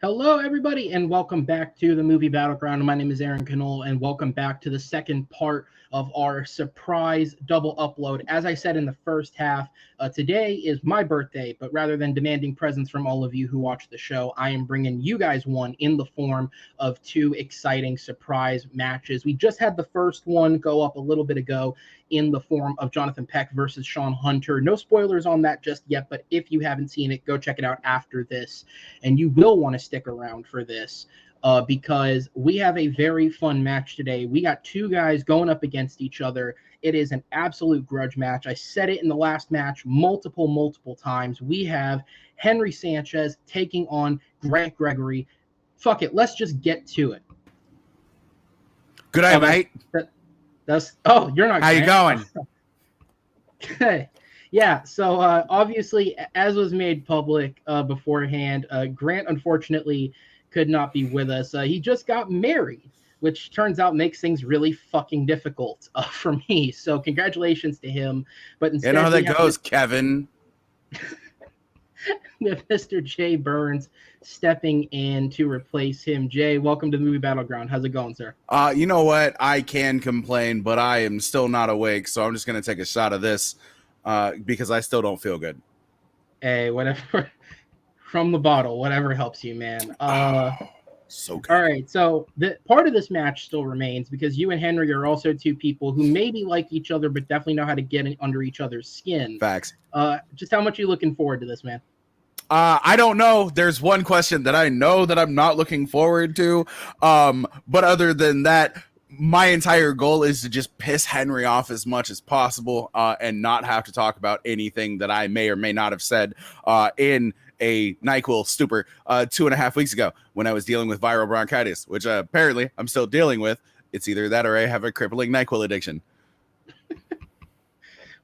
Hello, everybody, and welcome back to the Movie Battleground. My name is Aaron Knoll, and welcome back to the second part of our surprise double upload. As I said in the first half, today is my birthday, but rather than demanding presents from all of you who watch the show, I am bringing you guys one in the form of two exciting surprise matches. We just had the first one go up a little bit ago in the form of Jonathan Peck versus Sean Hunter. No spoilers on that just yet, but if you haven't seen it, go check it out after this. And you will want to stick around for this because we have a very fun match today. We got two guys going up against each other. It is an absolute grudge match. I said it in the last match multiple times. We have Henry Sanchez taking on Grant Greggory. Fuck it, let's just get to it. Good night, mate. You're not. How you going? Okay. Yeah, so obviously, as was made public beforehand, Grant unfortunately could not be with us. He just got married, which turns out makes things really fucking difficult for me. So congratulations to him. But instead, you know how that goes, Kevin. With Mr. Jay Burnz stepping in to replace him. Jay, welcome to the Movie Battleground. How's it going, sir? You know what? I can complain, but I am still not awake, so I'm just going to take a shot of this because I still don't feel good. Hey, whatever. From the bottle, whatever helps you, man. So good. All right, so the part of this match still remains because you and Henry are also two people who maybe like each other, but definitely know how to get under each other's skin. Facts. Just how much are you looking forward to this, man? I don't know. There's one question that I know that I'm not looking forward to. But other than that, my entire goal is to just piss Henry off as much as possible and not have to talk about anything that I may or may not have said in a NyQuil stupor 2.5 weeks ago when I was dealing with viral bronchitis, which apparently I'm still dealing with. It's either that or I have a crippling NyQuil addiction.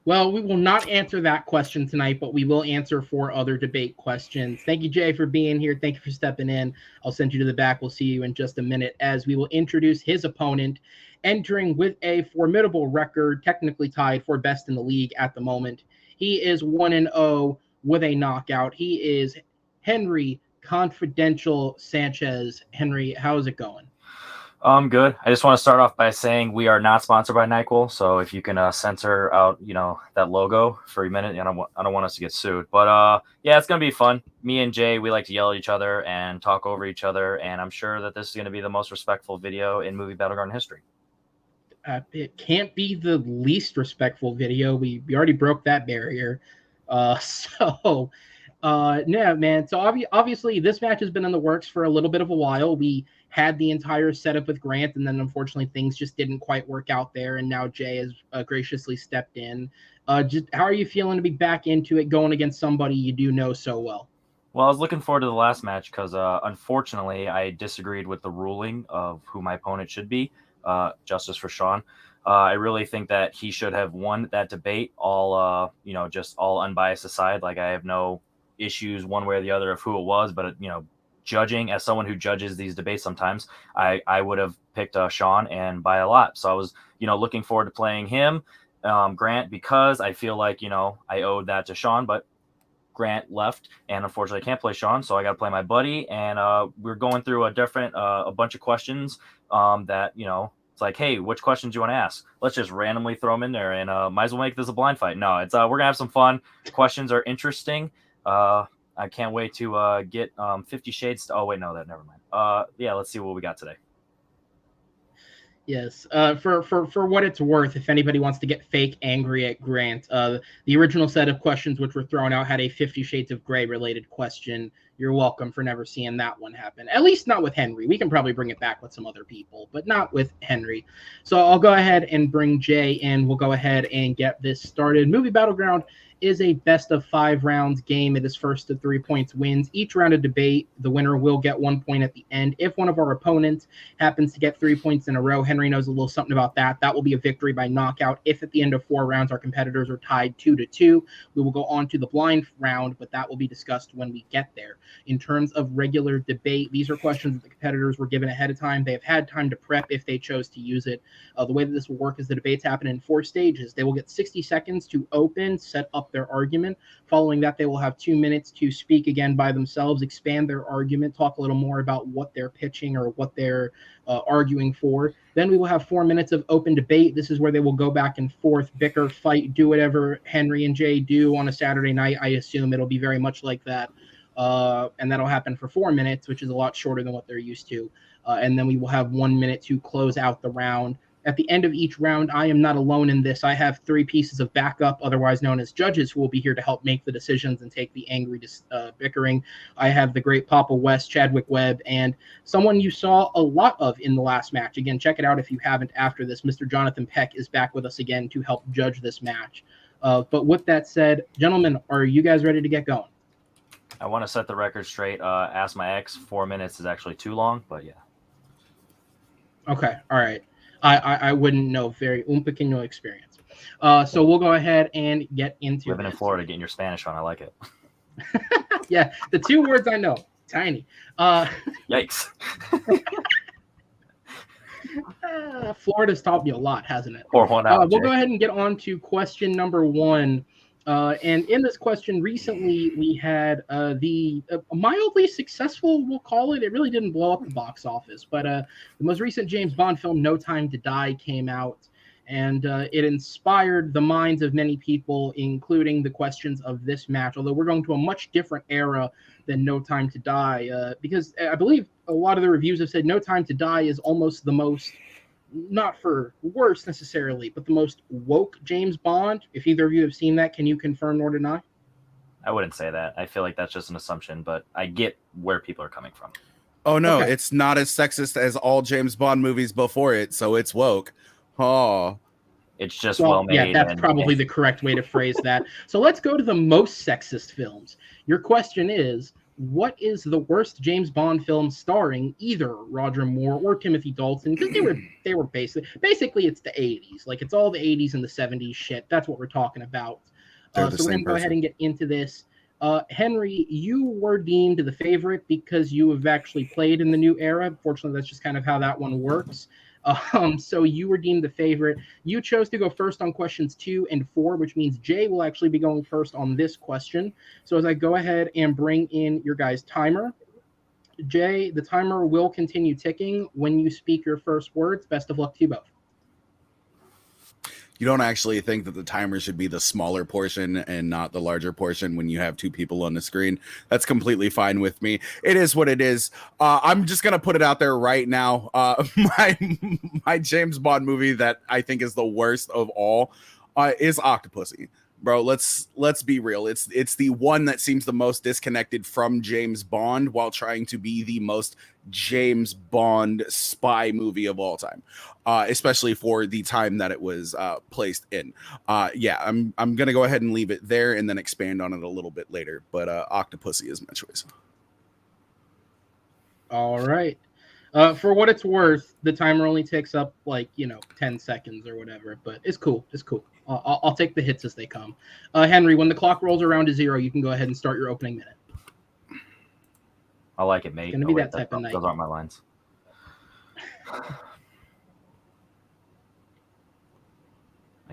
Well, we will not answer that question tonight, but we will answer 4 other debate questions. Thank you, Jay, for being here. Thank you for stepping in. I'll send you to the back. We'll see you in just a minute as we will introduce his opponent, entering with a formidable record, technically tied for best in the league at the moment. He is 1-0 with a knockout. He is Henry Confidential Sanchez. Henry, how's it going? Good. I just want to start off by saying we are not sponsored by NyQuil, so if you can censor out, that logo for a minute, I don't want us to get sued. But yeah, it's gonna be fun. Me and Jay, we like to yell at each other and talk over each other, and I'm sure that this is gonna be the most respectful video in Movie Battleground history. It can't be the least respectful video. We already broke that barrier. No, man. So obviously, this match has been in the works for a little bit of a while. We had the entire setup with Grant, and then unfortunately things just didn't quite work out there. And now Jay has graciously stepped in. Just how are you feeling to be back into it, going against somebody you do know so well? Well, I was looking forward to the last match because unfortunately I disagreed with the ruling of who my opponent should be. Justice for Sean. I really think that he should have won that debate. All just all unbiased aside. Like I have no issues one way or the other of who it was, but judging as someone who judges these debates sometimes, I would have picked Sean and by a lot. So I was, looking forward to playing him, Grant, because I feel like, I owed that to Sean, but Grant left and unfortunately I can't play Sean. So I got to play my buddy. And we're going through a bunch of questions that, it's like, hey, which questions do you want to ask? Let's just randomly throw them in there and might as well make this a blind fight. No, it's we're gonna have some fun. Questions are interesting. I can't wait to get 50 Shades. Oh, wait, no, never mind. Yeah, let's see what we got today. Yes. For what it's worth, if anybody wants to get fake angry at Grant, the original set of questions which were thrown out had a 50 Shades of Grey related question. You're welcome for never seeing that one happen. At least not with Henry. We can probably bring it back with some other people, but not with Henry. So I'll go ahead and bring Jay in. We'll go ahead and get this started. Movie Battleground is a best of 5 rounds game. It is first to 3 points wins. Each round of debate, the winner will get 1 point at the end. If one of our opponents happens to get 3 points in a row, Henry knows a little something about that. That will be a victory by knockout. If at the end of 4 rounds, our competitors are tied 2-2, we will go on to the blind round, but that will be discussed when we get there. In terms of regular debate, these are questions that the competitors were given ahead of time. They have had time to prep if they chose to use it. The way that this will work is the debates happen in 4 stages. They will get 60 seconds to open, set up up their argument. Following that, they will have 2 minutes to speak again by themselves, expand their argument, talk a little more about what they're pitching or what they're arguing for. Then we will have 4 minutes of open debate. This is where they will go back and forth, bicker, fight, do whatever Henry and Jay do on a Saturday night. I assume it'll be very much like that. And that'll happen for 4 minutes, which is a lot shorter than what they're used to. And then we will have 1 minute to close out the round. At the end of each round, I am not alone in this. I have 3 pieces of backup, otherwise known as judges, who will be here to help make the decisions and take the angry bickering. I have the great Papa West, Chadwick Webb, and someone you saw a lot of in the last match. Again, check it out if you haven't after this. Mr. Jonathan Peck is back with us again to help judge this match. But with that said, gentlemen, are you guys ready to get going? I want to set the record straight. Ask my ex, 4 minutes is actually too long, but yeah. Okay, all right. I wouldn't know. Very un pequeño experience. So we'll go ahead and get into Living in Florida, getting your Spanish on. I like it. Yeah, the 2 words I know. Tiny. Yikes. Florida's taught me a lot, hasn't it? Pour one out. We'll go ahead and get on to question number 1. And in this question, recently we had the mildly successful, we'll call it. It really didn't blow up the box office, but the most recent James Bond film, No Time to Die, came out, and it inspired the minds of many people, including the questions of this match. Although we're going to a much different era than No Time to Die, because I believe a lot of the reviews have said No Time to Die is almost the most, not for worse necessarily, but the most woke James Bond. If either of you have seen that, can you confirm nor deny? I wouldn't say that. I feel like that's just an assumption, but I get where people are coming from. Oh, no, Okay. It's not as sexist as all James Bond movies before it, so it's woke. Oh. It's just well made. Yeah, that's probably the correct way to phrase that. So let's go to the most sexist films. Your question is, what is the worst James Bond film starring either Roger Moore or Timothy Dalton? Because they were basically it's the 80s. Like, it's all the 80s and the 70s shit. That's what we're talking about. So we're going to go ahead and get into this. Henry, you were deemed the favorite because you have actually played in the new era. Unfortunately, that's just kind of how that one works. So you were deemed the favorite. You chose to go first on questions 2 and 4, which means Jay will actually be going first on this question. So as I go ahead and bring in your guys' timer, Jay, the timer will continue ticking when you speak your first words. Best of luck to you both. You don't actually think that the timer should be the smaller portion and not the larger portion when you have 2 people on the screen. That's completely fine with me. It is what it is. I'm just going to put it out there right now. My James Bond movie that I think is the worst of all is Octopussy. Bro, let's be real. It's the one that seems the most disconnected from James Bond while trying to be the most James Bond spy movie of all time, especially for the time that it was placed in. Yeah, I'm gonna go ahead and leave it there and then expand on it a little bit later. But Octopussy is my choice. All right. For what it's worth, the timer only takes up 10 seconds or whatever, but it's cool. It's cool. I'll take the hits as they come. Henry, when the clock rolls around to 0, you can go ahead and start your opening minute. I like it, mate. It's gonna be that type of night. Those aren't my lines. I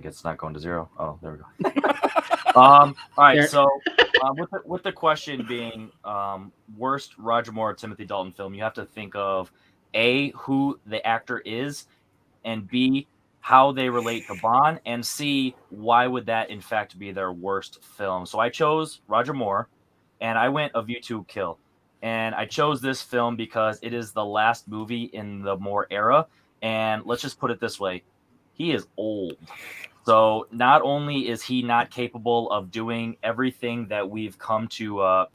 guess it's not going to 0. Oh, there we go. All right, there. So with the question being worst Roger Moore or Timothy Dalton film, you have to think of A, who the actor is, and B, how they relate to Bond, and C, why would that in fact be their worst film. So I chose Roger Moore, and I went A View to a Kill. And I chose this film because it is the last movie in the Moore era, and let's just put it this way, he is old. So not only is he not capable of doing everything that we've come to,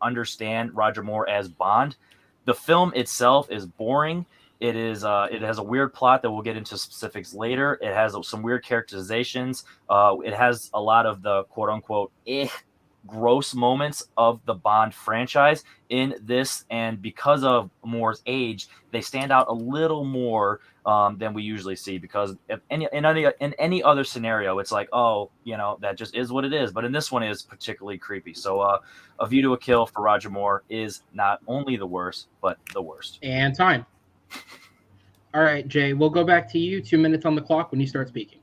understand Roger Moore as Bond, the film itself is boring. It has a weird plot that we'll get into specifics later. It has some weird characterizations. It has a lot of the quote unquote gross moments of the Bond franchise in this, and because of Moore's age, they stand out a little more than we usually see. Because if in any other scenario, it's like, oh, that just is what it is. But in this one, is particularly creepy. So, A View to a Kill for Roger Moore is not only the worst, but the worst. And time. All right, Jay, we'll go back to you. 2 minutes on the clock when you start speaking.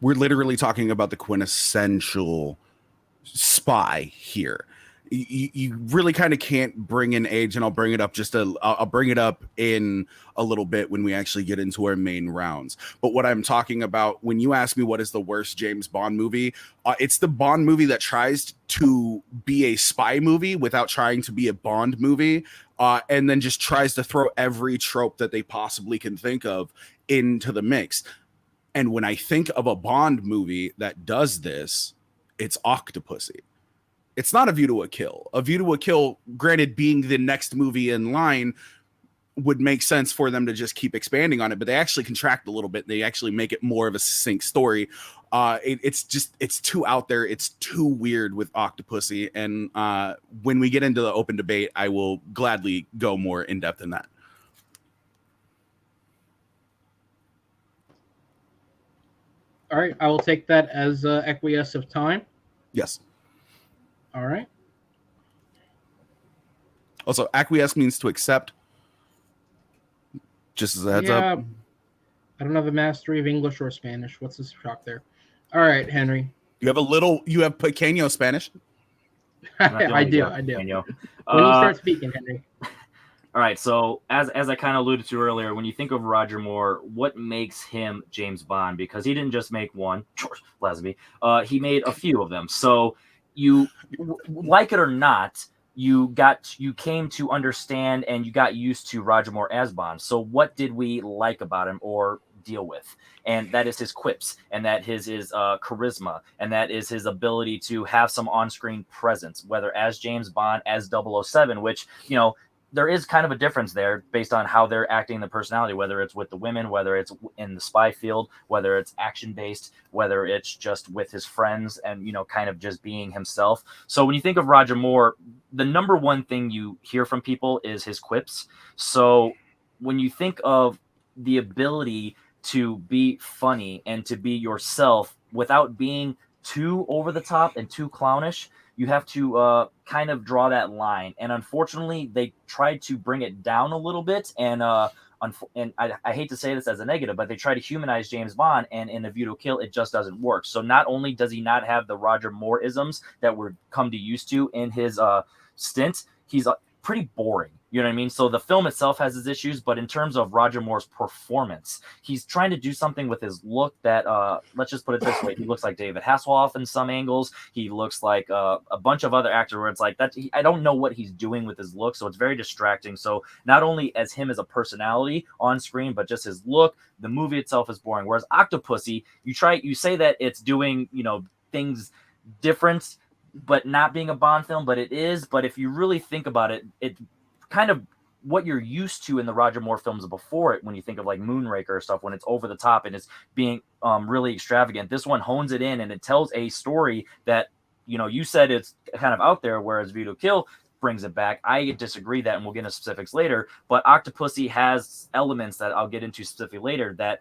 We're literally talking about the quintessential spy here. You really kind of can't bring in age, and I'll bring it up I'll bring it up in a little bit when we actually get into our main rounds. But what I'm talking about when you ask me what is the worst James Bond movie, it's the Bond movie that tries to be a spy movie without trying to be a Bond movie, and then just tries to throw every trope that they possibly can think of into the mix. And when I think of a Bond movie that does this, it's Octopussy. It's not A View to a Kill. A View to a Kill, granted, being the next movie in line, would make sense for them to just keep expanding on it, but they actually contract a little bit. They actually make it more of a succinct story. It's too out there. It's too weird with Octopussy. And when we get into the open debate, I will gladly go more in depth in that. All right, I will take that as acquiesce of time. Yes. All right. Also, acquiesce means to accept. Just as a heads up. I don't have a mastery of English or Spanish. What's the shock there? All right, Henry. You have pequeño Spanish? I do. When you start speaking, Henry. All right, so as I kind of alluded to earlier, when you think of Roger Moore, what makes him James Bond? Because he didn't just make one, George Lazenby. He made a few of them. So you, like it or not, you came to understand and you got used to Roger Moore as Bond. So what did we like about him or deal with? And that is his quips, and that is his charisma, and that is his ability to have some on-screen presence, whether as James Bond, as 007, which, you know, there is kind of a difference there based on how they're acting the personality, whether it's with the women, whether it's in the spy field, whether it's action based, whether it's just with his friends and, you know, kind of just being himself. So when you think of Roger Moore, the number one thing you hear from people is his quips. So when you think of the ability to be funny and to be yourself without being too over the top and too clownish, you have to kind of draw that line. And unfortunately, they tried to bring it down a little bit. And I hate to say this as a negative, but they try to humanize James Bond. And in A View to a Kill, it just doesn't work. So not only does he not have the Roger Moore-isms that we're come to used to in his stint, he's pretty boring. You know what I mean? So the film itself has its issues, but in terms of Roger Moore's performance, he's trying to do something with his look that, let's just put it this way, he looks like David Hasselhoff in some angles. He looks like a bunch of other actors where it's like that. I don't know what he's doing with his look, so it's very distracting. So not only as him as a personality on screen, but just his look, the movie itself is boring. Whereas Octopussy, you say that it's doing, you know, things different, but not being a Bond film, but it is. But if you really think about it, it kind of what you're used to in the Roger Moore films before it, when you think of like Moonraker or stuff, when it's over the top and it's being really extravagant. This one hones it in and it tells a story that, you know, you said it's kind of out there, whereas View to a Kill brings it back. I disagree that, and we'll get into specifics later, but Octopussy has elements that I'll get into specifically later that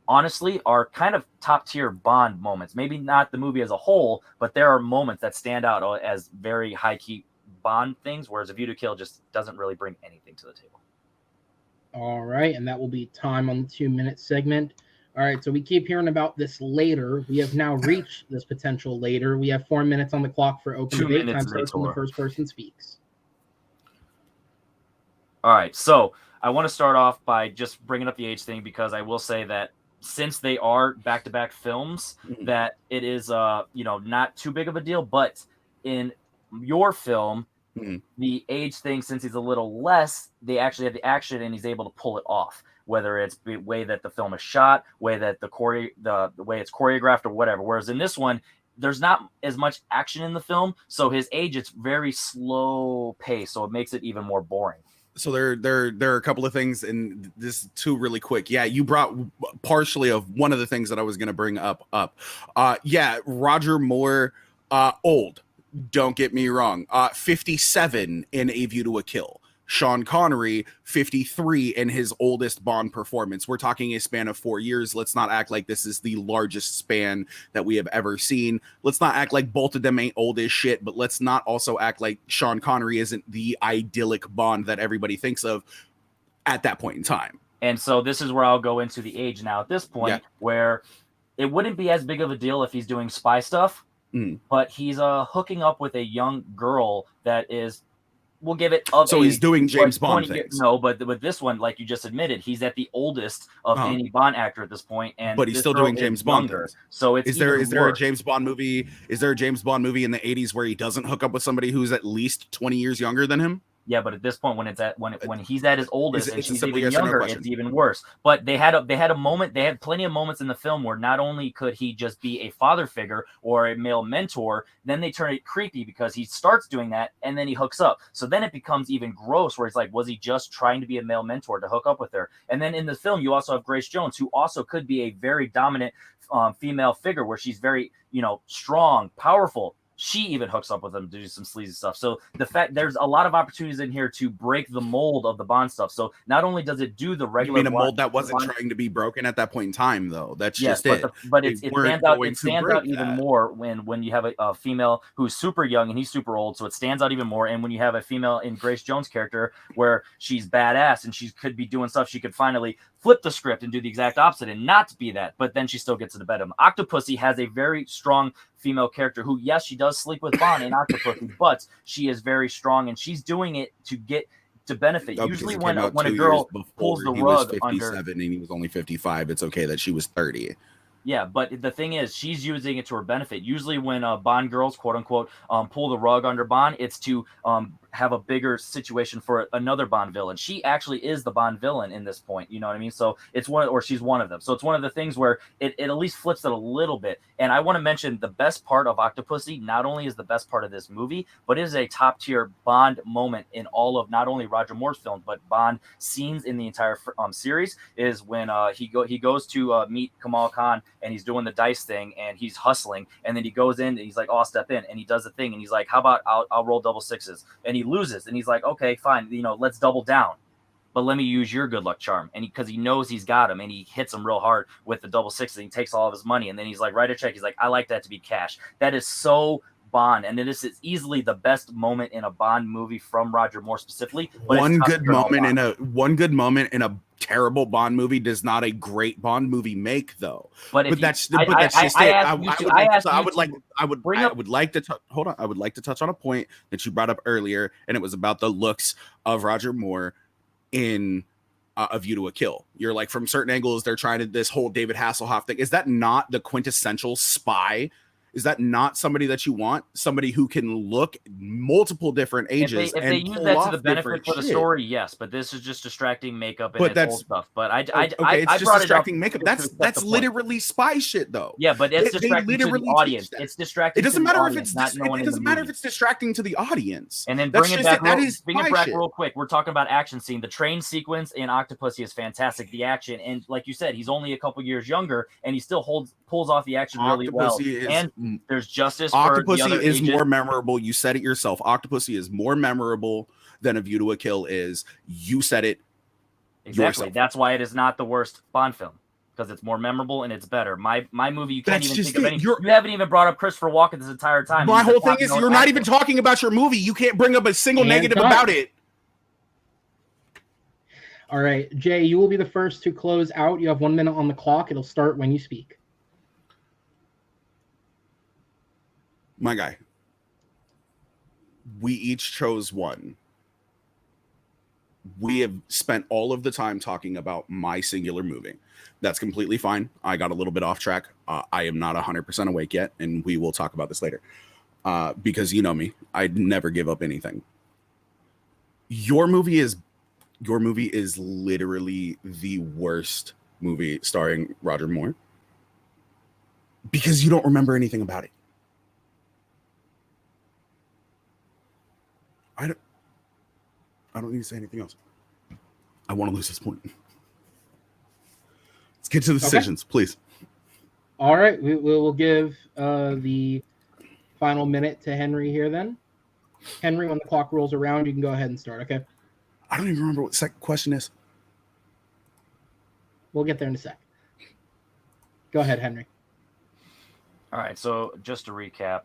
honestly are kind of top tier Bond moments. Maybe not the movie as a whole, but there are moments that stand out as very high key Bond things, whereas A View to Kill just doesn't really bring anything to the table. All right, and that will be time on the 2-minute segment. All right, so we keep hearing about this later. We have now reached this potential later. We have 4 minutes on the clock for open debate. Time starts when the first person speaks. All right, so I want to start off by just bringing up the age thing, because I will say that since they are back-to-back films, that it is not too big of a deal. But in your film, the age thing, since he's a little less, they actually have the action and he's able to pull it off, whether it's the way that the film is shot, way that the way it's choreographed or whatever. Whereas in this one, there's not as much action in the film, so his age, it's very slow pace, so it makes it even more boring. So there are a couple of things, and this too really quick. Yeah, you brought partially of one of the things that I was going to bring up. Yeah, Roger Moore, old. Don't get me wrong. 57 in A View to a Kill. Sean Connery, 53 in his oldest Bond performance. We're talking a span of 4 years. Let's not act like this is the largest span that we have ever seen. Let's not act like both of them ain't old as shit, but let's not also act like Sean Connery isn't the idyllic Bond that everybody thinks of at that point in time. And so this is where I'll go into the age now at this point, where it wouldn't be as big of a deal if he's doing spy stuff, but he's hooking up with a young girl that is, we'll give it of so age, he's doing James Bond years. things. No, but with this one, like you just admitted, he's at the oldest of any Bond actor at this point, and but he's still doing James Bond things. So it's is there a James Bond movie? Is there a James Bond movie in the 80s where he doesn't hook up with somebody who's at least 20 years younger than him? Yeah, but at this point, when he's at his oldest and she's even yes younger, no it's even worse. But they had a moment. They had plenty of moments in the film where not only could he just be a father figure or a male mentor, then they turn it creepy because he starts doing that and then he hooks up. So then it becomes even gross, where it's like, was he just trying to be a male mentor to hook up with her? And then in the film, you also have Grace Jones, who also could be a very dominant female figure, where she's very, strong, powerful. She even hooks up with him to do some sleazy stuff. So the fact there's a lot of opportunities in here to break the mold of the Bond stuff. So not only does it do the regular, you mean a mold that wasn't trying to be broken at that point in time, though. That's just it. But it stands out. It stands out even that. more when you have a female who's super young and he's super old. So it stands out even more. And when you have a female in Grace Jones' character where she's badass and she could be doing stuff, she could finally flip the script and do the exact opposite and not be that, but then she still gets to the bed of him. Octopussy has a very strong female character who, yes, she does sleep with Bond in Octopussy, but she is very strong and she's doing it to benefit. Usually when a girl pulls the rug under, and he was only 55, it's okay that she was 30. Yeah, but the thing is, she's using it to her benefit. Usually when Bond girls, quote unquote, pull the rug under Bond, it's to have a bigger situation for another Bond villain. She actually is the Bond villain in this point. You know what I mean? So it's she's one of them. So it's one of the things where it at least flips it a little bit. And I want to mention the best part of Octopussy not only is the best part of this movie, but it is a top tier Bond moment in all of not only Roger Moore's films, but Bond scenes in the entire series, is when he goes to meet Kamal Khan and he's doing the dice thing and he's hustling, and then he goes in and he's like, oh, I'll step in, and he does the thing and he's like, how about I'll roll double sixes, and he loses and he's like, okay, fine, let's double down, but let me use your good luck charm. And because he knows he's got him, and he hits him real hard with the double sixes, and he takes all of his money, and then he's like, write a check. He's like, I like that to be cash. That is so Bond, and this is easily the best moment in a Bond movie from Roger Moore specifically. But one good moment in a terrible Bond movie does not a great Bond movie make, though. I would like to touch on a point that you brought up earlier, and it was about the looks of Roger Moore in A View to a Kill. You're like, from certain angles, they're trying to this whole David Hasselhoff thing. Is that not the quintessential spy? Is that not somebody that you want? Somebody who can look multiple different ages. If they use that to the benefit for the story, yes. But this is just distracting makeup and old stuff. But I just distracting makeup. That's literally spy shit, though. Yeah, but it's distracting to the audience. It's distracting. It doesn't matter if it's distracting to the audience. And then bring it back real quick. We're talking about action scene. The train sequence in Octopussy is fantastic. The action, and like you said, he's only a couple years younger, and he still pulls off the action really well. And there's justice. Octopussy is more memorable. You said it yourself. Octopussy is more memorable than A View to a Kill is. You said it exactly. That's why it is not the worst Bond film, because it's more memorable and it's better. My movie, you can't even think of any. You haven't even brought up Christopher Walken this entire time. My whole thing is you're not even talking about your movie. You can't bring up a single negative about it. All right, Jay, you will be the first to close out. You have 1 minute on the clock. It'll start when you speak. My guy, we each chose one. We have spent all of the time talking about my singular movie. That's completely fine. I got a little bit off track. I am not 100% awake yet, and we will talk about this later. Because you know me, I'd never give up anything. Your movie is literally the worst movie starring Roger Moore, because you don't remember anything about it. I don't need to say anything else. I want to lose this point. Let's get to the decisions, please. All right. We'll give the final minute to Henry here then. Henry, when the clock rolls around, you can go ahead and start, okay? I don't even remember what the second question is. We'll get there in a sec. Go ahead, Henry. All right, so just to recap,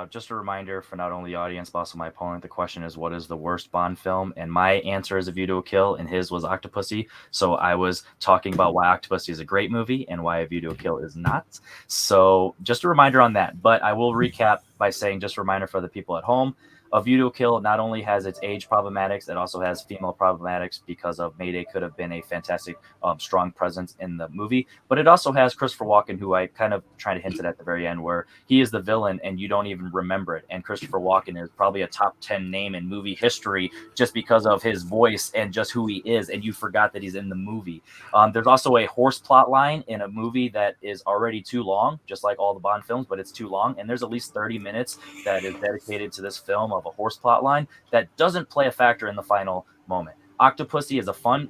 just a reminder for not only the audience but also my opponent. The question is, what is the worst Bond film? And my answer is A View to a Kill, and his was Octopussy. So I was talking about why Octopussy is a great movie and why A View to a Kill is not. So just a reminder on that. But I will recap by saying, just a reminder for the people at home, A View to a Kill not only has its age problematics, it also has female problematics because of Mayday could have been a fantastic, strong presence in the movie. But it also has Christopher Walken, who I kind of tried to hint at the very end, where he is the villain and you don't even remember it. And Christopher Walken is probably a top 10 name in movie history just because of his voice and just who he is. And you forgot that he's in the movie. There's also a horse plot line in a movie that is already too long, just like all the Bond films, but it's too long. And there's at least 30 minutes that is dedicated to this film of a horse plot line that doesn't play a factor in the final moment. Octopussy is a fun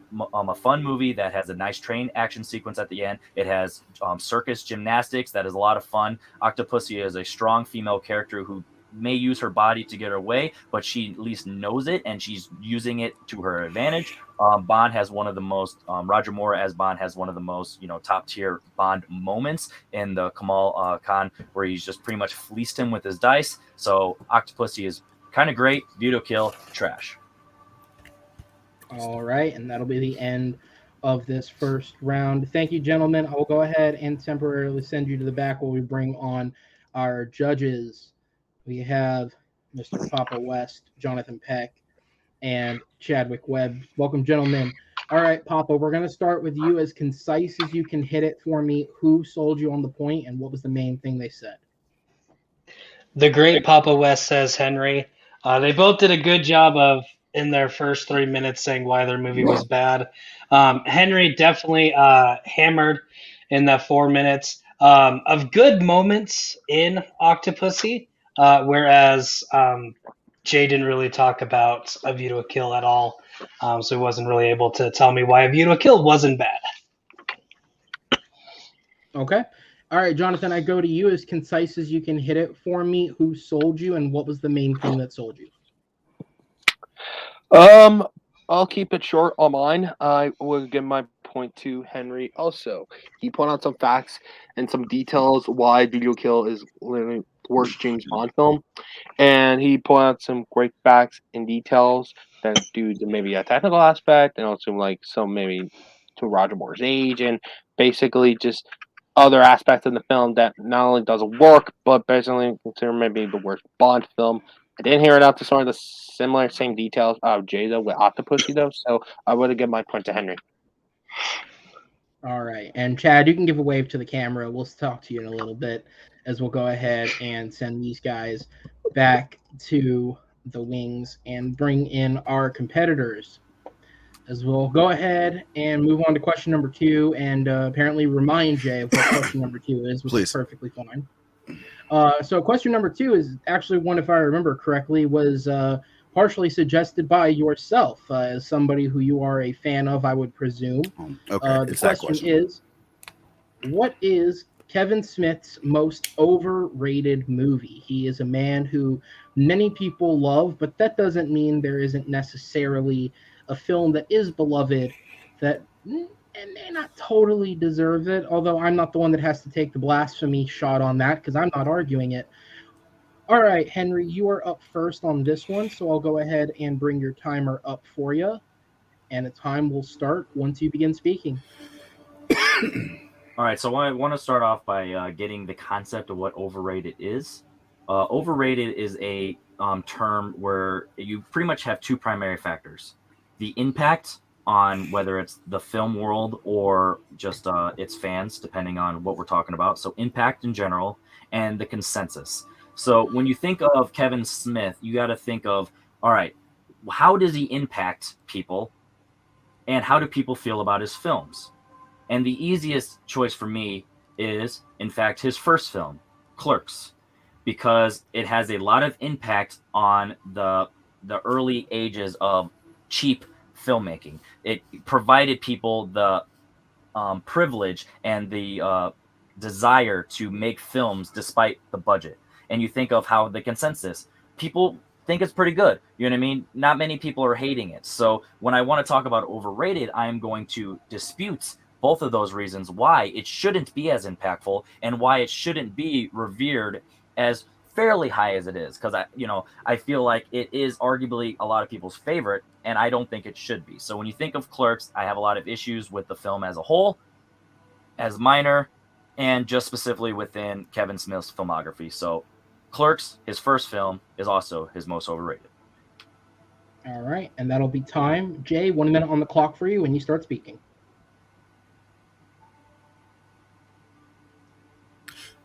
movie that has a nice train action sequence at the end. It has circus gymnastics that is a lot of fun. Octopussy is a strong female character who may use her body to get her way, but she at least knows it and she's using it to her advantage. Bond has one of the most, Roger Moore as Bond has one of the most, top tier Bond moments in the Kamal Khan, where he's just pretty much fleeced him with his dice. So Octopussy is kind of great. View to Kill, trash. All right, and that'll be the end of this first round. Thank you, gentlemen. I will go ahead and temporarily send you to the back while we bring on our judges. We have Mr. Papa West, Jonathan Peck, and Chadwick Webb. Welcome, gentlemen. All right, Papa, we're going to start with you. As concise as you can hit it for me. Who sold you on the point, and what was the main thing they said? The great Papa West says Henry. They both did a good job of, in their first 3 minutes, saying why their movie was bad. Henry definitely hammered in that 4 minutes of good moments in Octopussy, whereas Jay didn't really talk about A View to a Kill at all, so he wasn't really able to tell me why A View to a Kill wasn't bad. Okay. All right, Jonathan, I go to you. As concise as you can hit it for me. Who sold you, and what was the main thing that sold you? I'll keep it short on mine. I will give my point to Henry also. He pointed out some facts and some details why Video Kill is literally the worst James Bond film. And he pointed out some great facts and details that due to maybe a technical aspect and also like some maybe to Roger Moore's age and basically just other aspects of the film that not only doesn't work, but basically consider maybe the worst Bond film. I didn't hear it out to sort of the same details of Jada with Octopussy though, so I would have given my point to Henry. All right, and Chad, you can give a wave to the camera. We'll talk to you in a little bit as we'll go ahead and send these guys back to the wings and bring in our competitors. As we'll go ahead and move on to question number 2, and apparently remind Jay of what question number 2 is, which Please. is perfectly fine. So question number 2 is actually one, if I remember correctly, was partially suggested by yourself as somebody who you are a fan of, I would presume. Okay, The question is, what is Kevin Smith's most overrated movie? He is a man who many people love, but that doesn't mean there isn't necessarily a film that is beloved that may not totally deserve it, although I'm not the one that has to take the blasphemy shot on that because I'm not arguing it. All right, Henry, you are up first on this one, so I'll go ahead and bring your timer up for you, and the time will start once you begin speaking. All right, so I want to start off by getting the concept of what overrated is. Overrated is a term where you pretty much have two primary factors. The impact on whether it's the film world or just its fans, depending on what we're talking about. So impact in general, and the consensus. So when you think of Kevin Smith, you got to think of, all right, how does he impact people, and how do people feel about his films? And the easiest choice for me is, in fact, his first film, Clerks, because it has a lot of impact on the early ages of cheap filmmaking. It provided people the privilege and the desire to make films despite the budget. And you think of how the consensus, people think it's pretty good. You know what I mean? Not many people are hating it. So when I want to talk about overrated, I am going to dispute both of those reasons why it shouldn't be as impactful and why it shouldn't be revered as fairly high as it is, because I feel like it is arguably a lot of people's favorite, and I don't think it should be. So when you think of Clerks, I have a lot of issues with the film as a whole, as minor, and just specifically within Kevin Smith's filmography. So Clerks, his first film, is also his most overrated. All right, and that'll be time. Jay, 1 minute on the clock for you when you start speaking.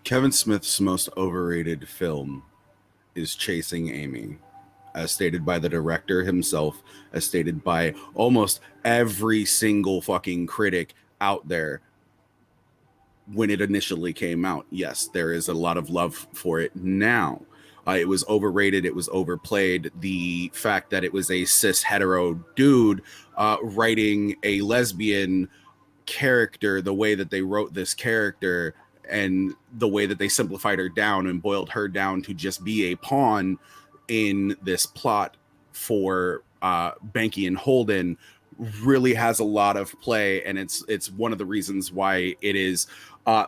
Kevin Smith's most overrated film is Chasing Amy, as stated by the director himself, as stated by almost every single fucking critic out there when it initially came out. Yes, there is a lot of love for it now. It was overrated. It was overplayed. The fact that it was a cis hetero dude writing a lesbian character, the way that they wrote this character and the way that they simplified her down and boiled her down to just be a pawn in this plot for Banky and Holden really has a lot of play. And it's one of the reasons why it is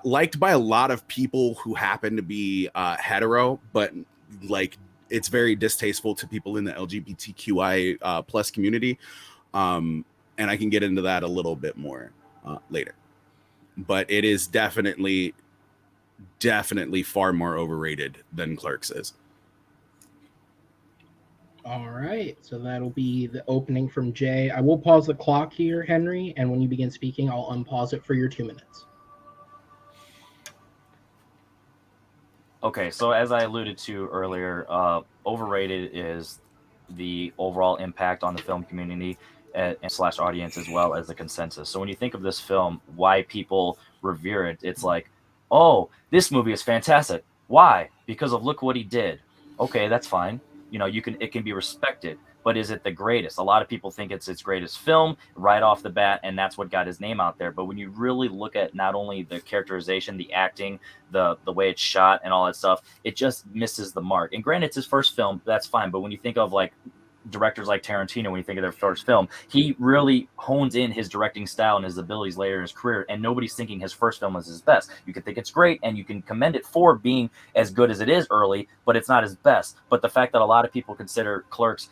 liked by a lot of people who happen to be hetero, but like it's very distasteful to people in the LGBTQI plus community. And I can get into that a little bit more later. But it is definitely far more overrated than Clerks is. All right, so that'll be the opening from Jay. I will pause the clock here, Henry, and when you begin speaking, I'll unpause it for your 2 minutes. Okay, so as I alluded to earlier, Overrated is the overall impact on the film community and slash audience, as well as the consensus. So when you think of this film, why people revere it, it's like, oh, this movie is fantastic. Why? Because of look what he did. Okay, that's fine. It can be respected, but is it the greatest? A lot of people think it's its greatest film right off the bat, and that's what got his name out there. But when you really look at not only the characterization, the acting, the way it's shot and all that stuff, it just misses the mark. And granted, it's his first film, that's fine. But when you think of like directors like Tarantino, when you think of their first film, he really hones in his directing style and his abilities later in his career, and nobody's thinking his first film was his best. You can think it's great, and you can commend it for being as good as it is early, but it's not his best. But the fact that a lot of people consider Clerks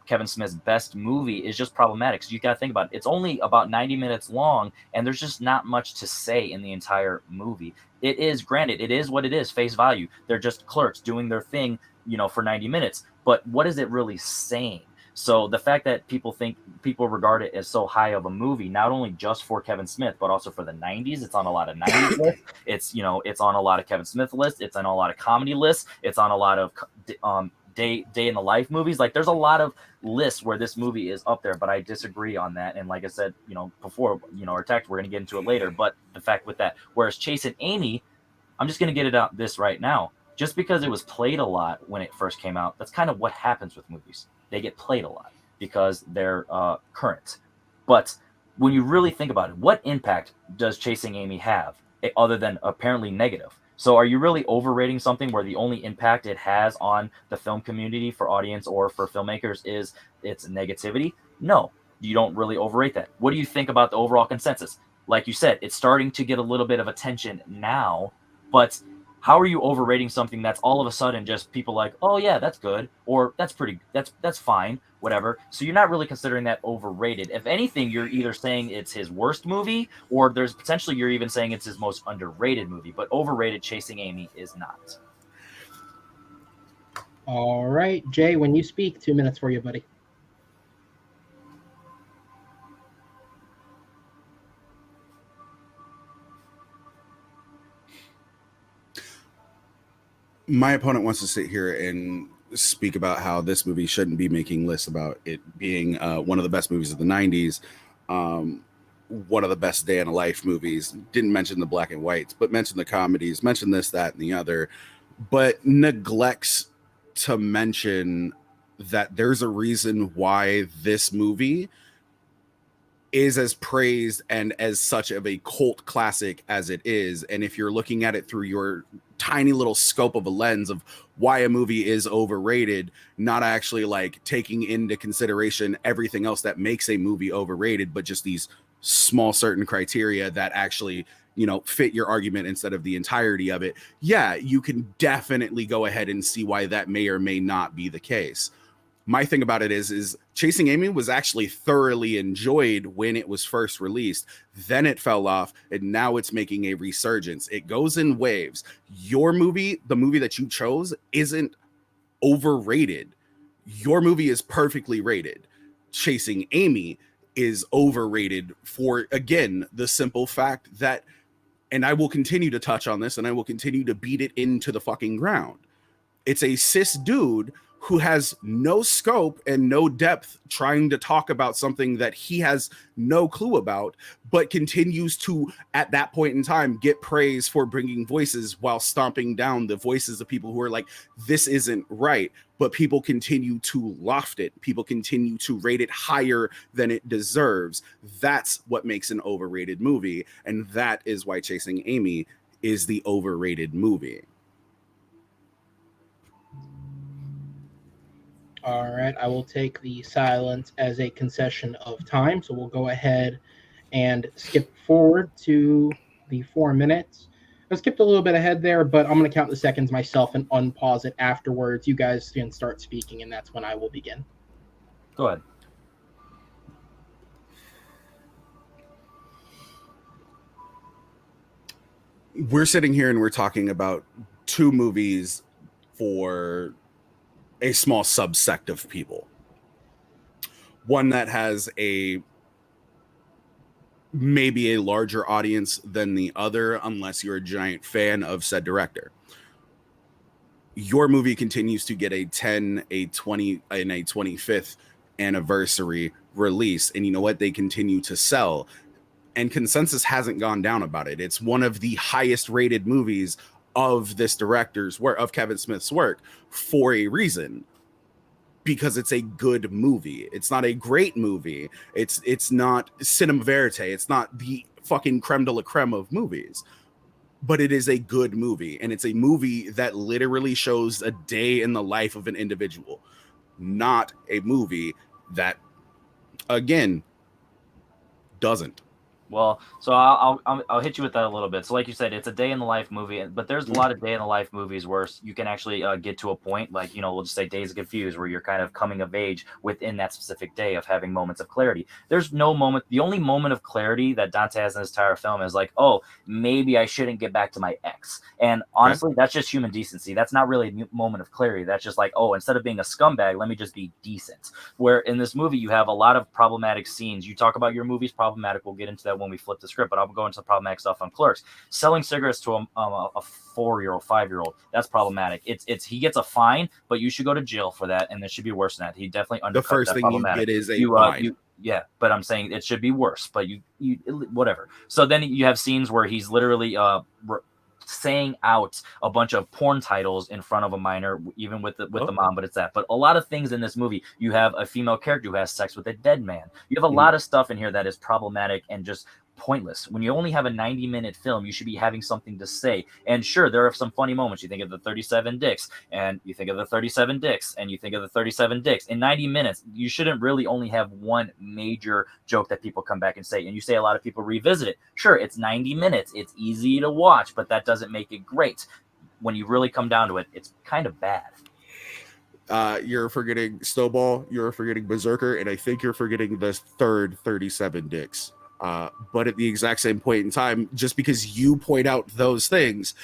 Kevin Smith's best movie is just problematic. So you got to think about it. It's only about 90 minutes long, and there's just not much to say in the entire movie. It is, granted, it is what it is, face value. They're just clerks doing their thing, for 90 minutes. But what is it really saying? So the fact that people regard it as so high of a movie, not only just for Kevin Smith, but also for the 90s, it's on a lot of 90s lists. It's on a lot of Kevin Smith lists. It's on a lot of comedy lists. It's on a lot of day in the life movies. Like there's a lot of lists where this movie is up there, but I disagree on that. And like I said, before, our text, we're going to get into it later. But the fact with that, whereas Chasing Amy, I'm just going to get it out this right now. Just because it was played a lot when it first came out, that's kind of what happens with movies. They get played a lot because they're current. But when you really think about it, what impact does Chasing Amy have other than apparently negative? So are you really overrating something where the only impact it has on the film community for audience or for filmmakers is its negativity? No, you don't really overrate that. What do you think about the overall consensus? Like you said, it's starting to get a little bit of attention now, but how are you overrating something that's all of a sudden just people like, oh yeah, that's good, or that's fine, whatever. So you're not really considering that overrated. If anything, you're either saying it's his worst movie, or there's potentially you're even saying it's his most underrated movie. But overrated Chasing Amy is not. All right, Jay, when you speak, 2 minutes for you, buddy. My opponent wants to sit here and speak about how this movie shouldn't be making lists about it being one of the best movies of the 90s, one of the best day in a life movies. Didn't mention the black and whites, but mentioned the comedies, mentioned this, that, and the other, but neglects to mention that there's a reason why this movie is as praised and as such of a cult classic as it is. And if you're looking at it through your tiny little scope of a lens of why a movie is overrated, not actually like taking into consideration everything else that makes a movie overrated, but just these small certain criteria that actually fit your argument instead of the entirety of it, yeah, you can definitely go ahead and see why that may or may not be the case. My thing about it is Chasing Amy was actually thoroughly enjoyed when it was first released. Then it fell off, and now it's making a resurgence. It goes in waves. Your movie, the movie that you chose, isn't overrated. Your movie is perfectly rated. Chasing Amy is overrated for, again, the simple fact that, and I will continue to touch on this, and I will continue to beat it into the fucking ground. It's a cis dude who has no scope and no depth trying to talk about something that he has no clue about, but continues to, at that point in time, get praise for bringing voices while stomping down the voices of people who are like, this isn't right. But people continue to loft it. People continue to rate it higher than it deserves. That's what makes an overrated movie. And that is why Chasing Amy is the overrated movie. All right, I will take the silence as a concession of time. So we'll go ahead and skip forward to the 4 minutes. I skipped a little bit ahead there, but I'm going to count the seconds myself and unpause it afterwards. You guys can start speaking, and that's when I will begin. Go ahead. We're sitting here and we're talking about two movies for a small subsect of people. One that has maybe a larger audience than the other, unless you're a giant fan of said director. Your movie continues to get a 10, a 20, and a 25th anniversary release. And you know what? They continue to sell. And consensus hasn't gone down about it. It's one of the highest rated movies of this director's work, of Kevin Smith's work, for a reason. Because it's a good movie. It's not a great movie. It's not cinema verite. It's not the fucking creme de la creme of movies. But it is a good movie. And it's a movie that literally shows a day in the life of an individual. Not a movie that, again, doesn't. Well, so I'll hit you with that a little bit. So like you said, it's a day in the life movie, but there's a lot of day in the life movies where you can actually get to a point, like, we'll just say Days of Confused, where you're kind of coming of age within that specific day of having moments of clarity. There's no moment. The only moment of clarity that Dante has in his entire film is like, oh, maybe I shouldn't get back to my ex. And honestly, that's just human decency. That's not really a moment of clarity. That's just like, oh, instead of being a scumbag, let me just be decent. Where in this movie, you have a lot of problematic scenes. You talk about your movie's problematic. We'll get into that when we flip the script, but I'll go into the problematic stuff on Clerks. Selling cigarettes to a 4-year-old, 5-year-old, that's problematic. It's he gets a fine, but you should go to jail for that, and it should be worse than that. He definitely undercut the first that thing problematic. you get is a fine. Yeah, but I'm saying it should be worse, but you whatever. So then you have scenes where he's literally saying out a bunch of porn titles in front of a minor, even with the mom, but it's that. But a lot of things in this movie, you have a female character who has sex with a dead man. You have a lot of stuff in here that is problematic and just pointless. When you only have a 90-minute film, you should be having something to say. And sure, there are some funny moments. You think of the 37 dicks, and you think of the 37 dicks, and you think of the 37 dicks. In 90 minutes, you shouldn't really only have one major joke that people come back and say. And you say a lot of people revisit it. Sure, it's 90 minutes. It's easy to watch, but that doesn't make it great. When you really come down to it, it's kind of bad. You're forgetting Snowball, you're forgetting Berserker, and I think you're forgetting the third 37 dicks. But at the exact same point in time, just because you point out those things,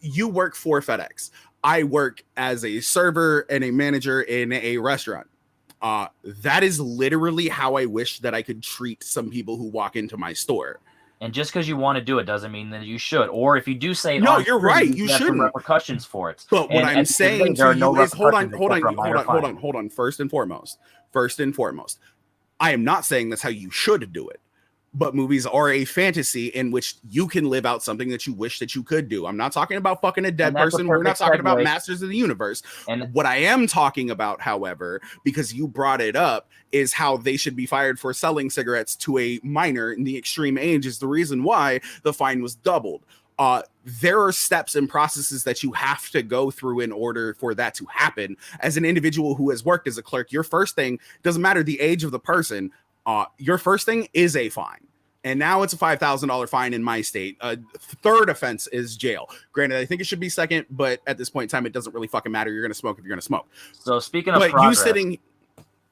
you work for FedEx. I work as a server and a manager in a restaurant. That is literally how I wish that I could treat some people who walk into my store. And just because you want to do it doesn't mean that you should. Or if you do say it, no, you're right. You shouldn't. Repercussions for it. But what I'm saying to you is, hold on. First and foremost, I am not saying that's how you should do it. But movies are a fantasy in which you can live out something that you wish that you could do. I'm not talking about fucking a dead person. We're not talking about Masters of the Universe. And what I am talking about, however, because you brought it up, is how they should be fired for selling cigarettes to a minor in the extreme age is the reason why the fine was doubled. There are steps and processes that you have to go through in order for that to happen. As an individual who has worked as a clerk, your first thing, doesn't matter the age of the person, your first thing is a fine. And now it's a $5,000 fine in my state. Third offense is jail. Granted, I think it should be second, but at this point in time, it doesn't really fucking matter. You're going to smoke if you're going to smoke. So speaking of but progress, you sitting...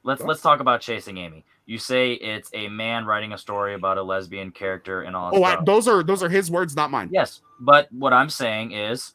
let's talk about Chasing Amy. You say it's a man writing a story about a lesbian character and all that stuff. Those are his words, not mine. Yes, but what I'm saying is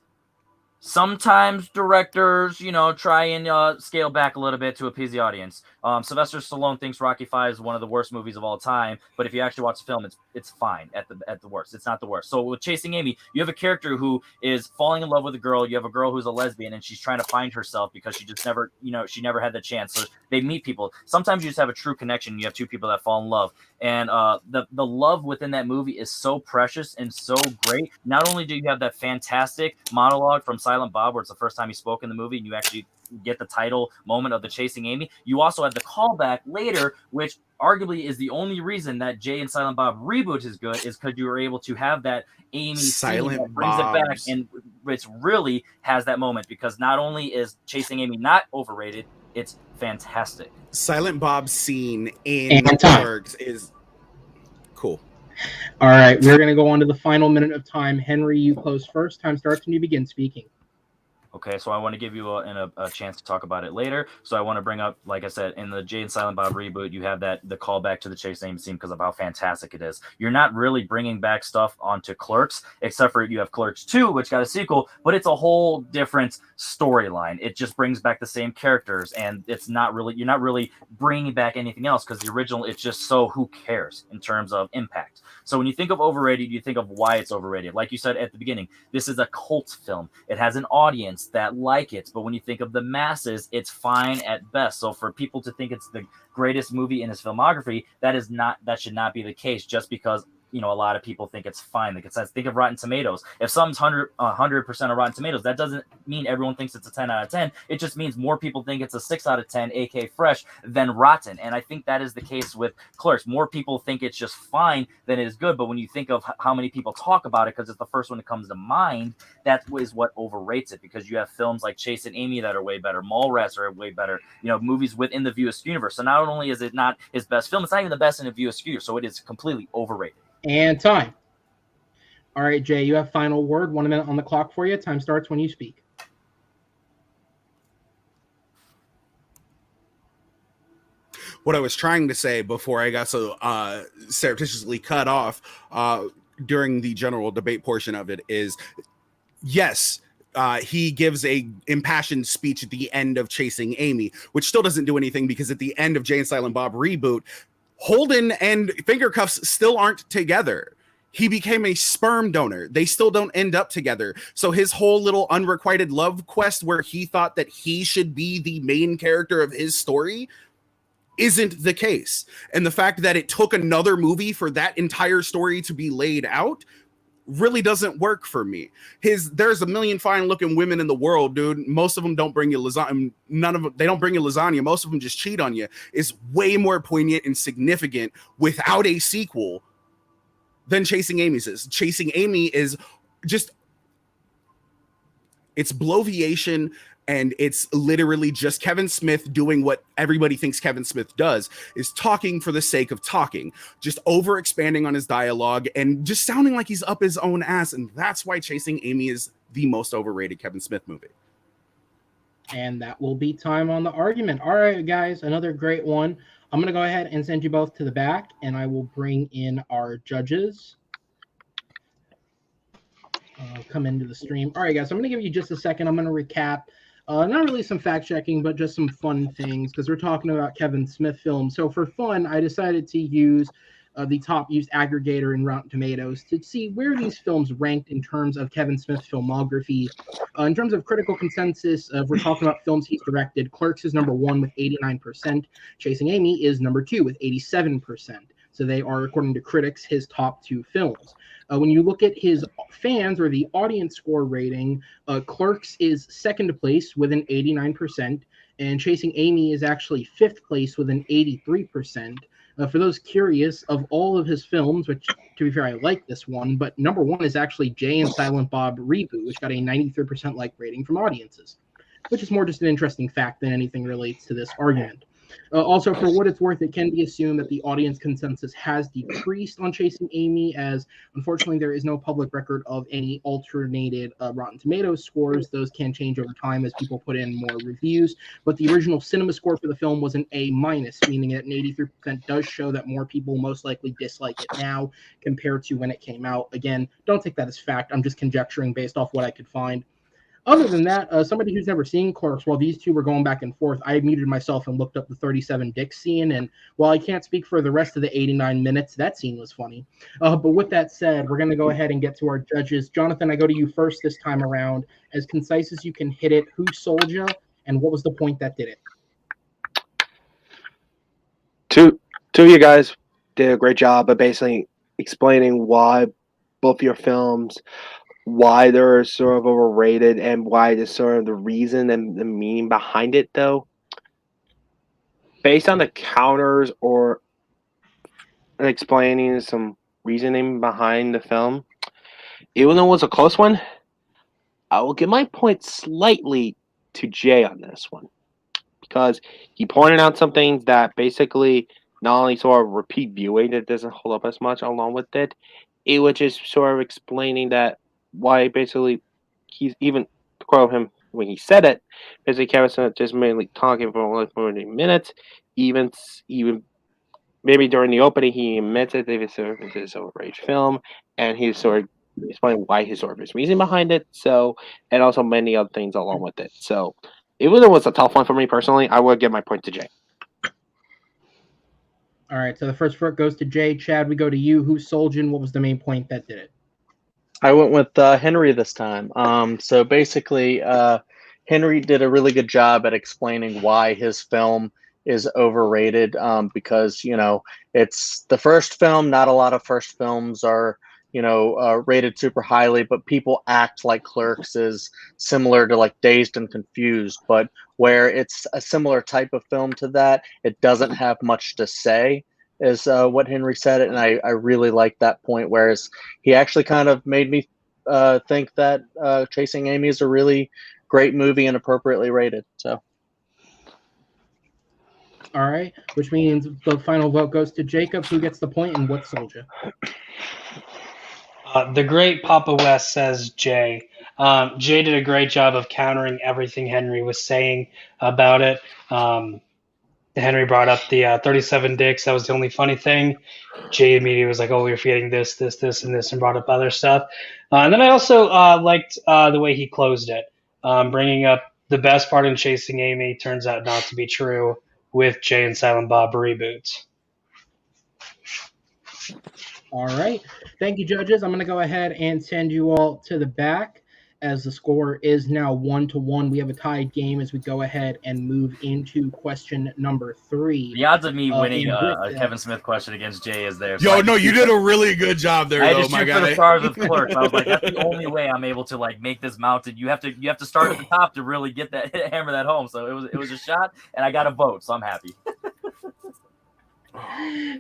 sometimes directors, try and scale back a little bit to appease the audience. Sylvester Stallone thinks Rocky V is one of the worst movies of all time, but if you actually watch the film, it's fine at the worst. It's not the worst. So with Chasing Amy, you have a character who is falling in love with a girl. You have a girl who's a lesbian, and she's trying to find herself because she just never, she never had the chance. So they meet people. Sometimes you just have a true connection. You have two people that fall in love, and the love within that movie is so precious and so great. Not only do you have that fantastic monologue from Silent Bob, where it's the first time he spoke in the movie, and you actually get the title moment of the Chasing Amy. You also have the callback later, which arguably is the only reason that Jay and Silent Bob reboot is good, is because you were able to have that Amy Silent that brings Bob's. it back, and it really has that moment, because not only is Chasing Amy not overrated, it's fantastic. Silent Bob's scene in Clerks is cool. All right, we're going to go on to the final minute of time. Henry, you close first. Time starts when you begin speaking. Okay, so I want to give you a chance to talk about it later. So I want to bring up, like I said, in the Jay and Silent Bob reboot, you have the callback to the Chasing Amy scene because of how fantastic it is. You're not really bringing back stuff onto Clerks, except for you have Clerks 2, which got a sequel, but it's a whole different storyline. It just brings back the same characters, and you're not really bringing back anything else, because the original, it's just so who cares in terms of impact. So when you think of overrated, you think of why it's overrated. Like you said at the beginning, this is a cult film. It has an audience that like it, but when you think of the masses, it's fine at best. So for people to think it's the greatest movie in his filmography, that should not be the case, just because a lot of people think it's fine. Like, think of Rotten Tomatoes. If something's 100% of Rotten Tomatoes, that doesn't mean everyone thinks it's a 10 out of 10. It just means more people think it's a 6 out of 10, aka fresh, than rotten. And I think that is the case with Clerks. More people think it's just fine than it is good. But when you think of how many people talk about it, because it's the first one that comes to mind, that is what overrates it. Because you have films like Chasing Amy that are way better, Mallrats are way better, movies within the View Askew universe. So not only is it not his best film, it's not even the best in the View Askew. So it is completely overrated. And time. All right, Jay, you have final word. 1 minute on the clock for you. Time starts when you speak. What I was trying to say before I got so surreptitiously cut off during the general debate portion of it is, yes, he gives a impassioned speech at the end of Chasing Amy, which still doesn't do anything, because at the end of Jay and Silent Bob reboot, Holden and Fingercuffs still aren't together. He became a sperm donor. They still don't end up together. So his whole little unrequited love quest, where he thought that he should be the main character of his story, isn't the case. And the fact that it took another movie for that entire story to be laid out really doesn't work for me. There's a million fine looking women in the world, dude. Most of them don't bring you lasagna. They don't bring you lasagna. Most of them just cheat on you. Is way more poignant and significant without a sequel than Chasing Amy's is. Chasing Amy is just, it's bloviation, and it's literally just Kevin Smith doing what everybody thinks Kevin Smith does, is talking for the sake of talking, just over expanding on his dialogue and just sounding like he's up his own ass. And that's why Chasing Amy is the most overrated Kevin Smith movie. And that will be time on the argument. All right, guys, another great one. I'm going to go ahead and send you both to the back, and I will bring in our judges. Come into the stream. All right, guys, I'm going to give you just a second. I'm going to recap. Not really some fact checking, but just some fun things, because we're talking about Kevin Smith films. So for fun, I decided to use the top used aggregator in Rotten Tomatoes to see where these films ranked in terms of Kevin Smith's filmography. In terms of critical consensus, we're talking about films he's directed. Clerks is number 1 with 89%. Chasing Amy is number 2 with 87%. So they are, according to critics, his top 2 films. When you look at his fans or the audience score rating, Clerks is second place with an 89%, and Chasing Amy is actually 5th place with an 83%. For those curious, of all of his films, which, to be fair, I like this one, but number 1 is actually Jay and Silent Bob Reboot, which got a 93% like rating from audiences, which is more just an interesting fact than anything relates to this argument. Also, for what it's worth, it can be assumed that the audience consensus has decreased on Chasing Amy, as unfortunately there is no public record of any alternated Rotten Tomatoes scores. Those can change over time as people put in more reviews. But the original cinema score for the film was an A-, meaning that an 83% does show that more people most likely dislike it now compared to when it came out. Again, don't take that as fact. I'm just conjecturing based off what I could find. Other than that, somebody who's never seen Clerks, while these two were going back and forth, I muted myself and looked up the 37 dick scene. And while I can't speak for the rest of the 89 minutes, that scene was funny. But with that said, we're going to go ahead and get to our judges. Jonathan, I go to you first this time around. As concise as you can hit it, who sold you, and what was the point that did it? Two of you guys did a great job of basically explaining why both your films, why they're sort of overrated, and why the sort of the reason and the meaning behind it, though. Based on the counters or explaining some reasoning behind the film, even though it was a close one, I will give my point slightly to Jay on this one, because he pointed out some things that basically not only sort of repeat viewing that doesn't hold up as much along with it, it was just sort of explaining that why basically he's even, to quote him when he said it, basically Kevin just mainly talking for like 40 minutes, even maybe during the opening he admitted that it was his overage film, and he sort of explained why his sort of his reason behind it. So, and also many other things along with it. So, even though it was a tough one for me personally, I would give my point to Jay. All right, so the first vote goes to Jay. Chad, we go to you. Who sold you, and what was the main point that did it? I went with Henry this time. So basically, Henry did a really good job at explaining why his film is overrated, because, it's the first film. Not a lot of first films are, rated super highly, but people act like Clerks is similar to like Dazed and Confused, but where it's a similar type of film to that, it doesn't have much to say, is what Henry said it, and I really like that point, whereas he actually kind of made me think that Chasing Amy is a really great movie and appropriately rated. So, all right, which means the final vote goes to Jacob. Who gets the point, and what sold you? The great Papa West says Jay. Jay did a great job of countering everything Henry was saying about it. Henry brought up the 37 dicks. That was the only funny thing. Jay immediately was like, "Oh, we're forgetting this, and this," and brought up other stuff. And then I also liked the way he closed it, bringing up the best part in Chasing Amy turns out not to be true with Jay and Silent Bob reboots. All right. Thank you, judges. I'm going to go ahead and send you all to the back as the score is now 1-1. We have a tied game as we go ahead and move into question number 3. The odds of me winning a Kevin Smith question against Jay is there. So you did a really good job there, though, my guy. For the stars with Clerks. I was like, that's the only way I'm able to like make this mounted. You have to start at the top to really get that hammer that home. So it was a shot, and I got a vote, so I'm happy.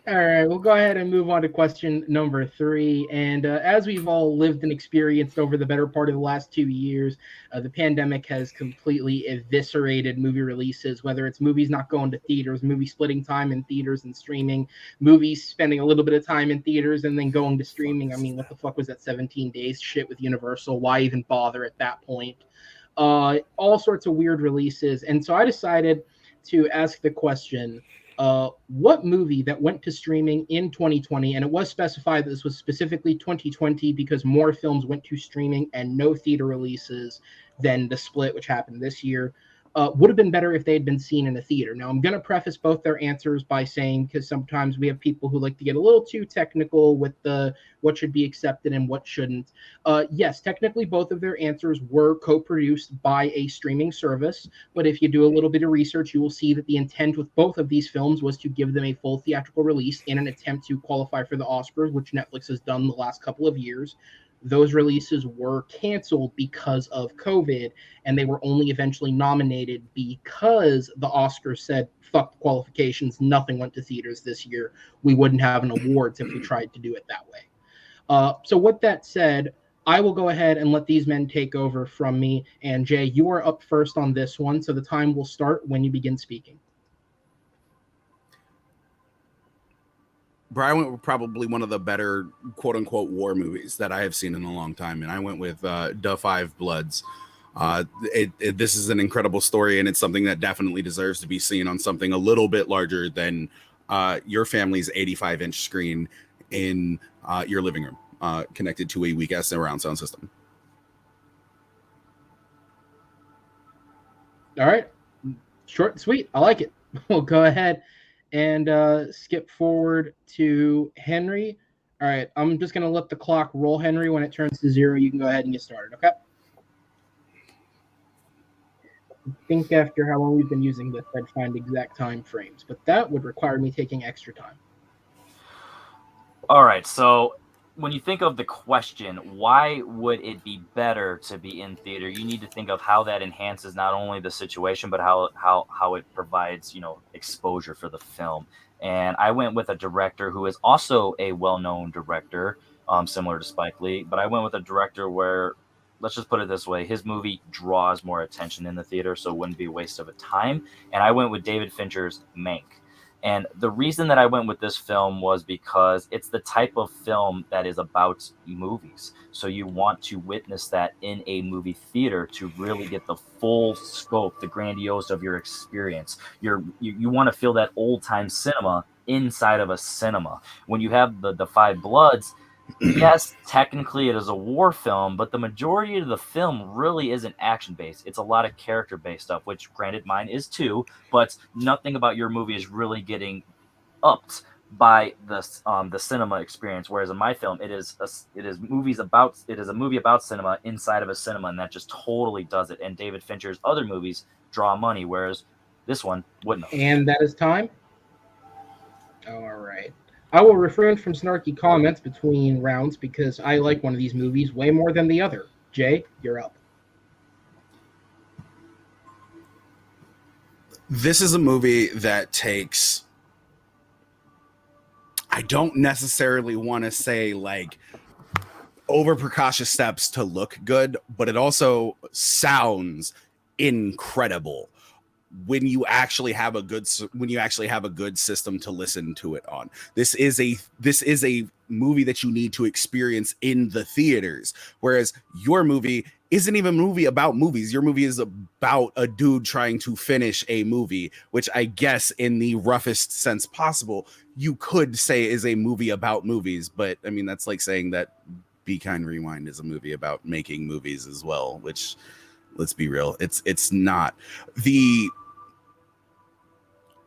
All right, we'll go ahead and move on to question number 3. And as we've all lived and experienced over the better part of the last 2 years, the pandemic has completely eviscerated movie releases, whether it's movies not going to theaters, movies splitting time in theaters and streaming, movies spending a little bit of time in theaters and then going to streaming. I mean, what the fuck was that 17 days shit with Universal? Why even bother at that point? All sorts of weird releases. And so I decided to ask the question, what movie that went to streaming in 2020, and it was specified that this was specifically 2020 because more films went to streaming and no theater releases than the split, which happened this year, would have been better if they had been seen in a theater. Now, I'm going to preface both their answers by saying, because sometimes we have people who like to get a little too technical with the what should be accepted and what shouldn't. Yes, technically, both of their answers were co-produced by a streaming service, but if you do a little bit of research, you will see that the intent with both of these films was to give them a full theatrical release in an attempt to qualify for the Oscars, which Netflix has done the last couple of years. Those releases were canceled because of COVID, and they were only eventually nominated because the Oscars said, fuck the qualifications, nothing went to theaters this year. We wouldn't have an awards if we tried to do it that way. So with that said, I will go ahead and let these men take over from me. And Jay, you are up first on this one, so the time will start when you begin speaking. Bro, I went with probably one of the better quote unquote war movies that I have seen in a long time, and I went with Da Five Bloods. This is an incredible story, and it's something that definitely deserves to be seen on something a little bit larger than your family's 85-inch screen in your living room, connected to a weak-ass surround sound system. All right. Short and sweet. I like it. We'll go ahead and skip forward to Henry. All right. I'm just going to let the clock roll, Henry. When it turns to 0, you can go ahead and get started, okay? I think after how long we've been using this, I'd find exact time frames, but that would require me taking extra time. All right, so when you think of the question, why would it be better to be in theater? You need to think of how that enhances not only the situation, but how it provides, exposure for the film. And I went with a director who is also a well-known director, similar to Spike Lee, but I went with a director where, let's just put it this way, his movie draws more attention in the theater, so it wouldn't be a waste of a time. And I went with David Fincher's Mank. And the reason that I went with this film was because it's the type of film that is about movies. So you want to witness that in a movie theater to really get the full scope, the grandiose of your experience. You want to feel that old time cinema inside of a cinema. When you have the Five Bloods, yes, technically it is a war film, but the majority of the film really isn't action-based. It's a lot of character-based stuff, which granted mine is too, but nothing about your movie is really getting upped by the cinema experience. Whereas in my film, it is a movie about cinema inside of a cinema, and that just totally does it. And David Fincher's other movies draw money, whereas this one wouldn't have. And that is time. All right. I will refrain from snarky comments between rounds because I like one of these movies way more than the other. Jay, you're up. This is a movie that takes, I don't necessarily want to say like over precautious steps to look good, but it also sounds incredible when you actually have a good system to listen to it on. This is a movie that you need to experience in the theaters, whereas your movie isn't even a movie about movies. Your movie is about a dude trying to finish a movie, which I guess in the roughest sense possible you could say is a movie about movies. But I mean, that's like saying that Be Kind Rewind is a movie about making movies as well, which, let's be real, it's not. The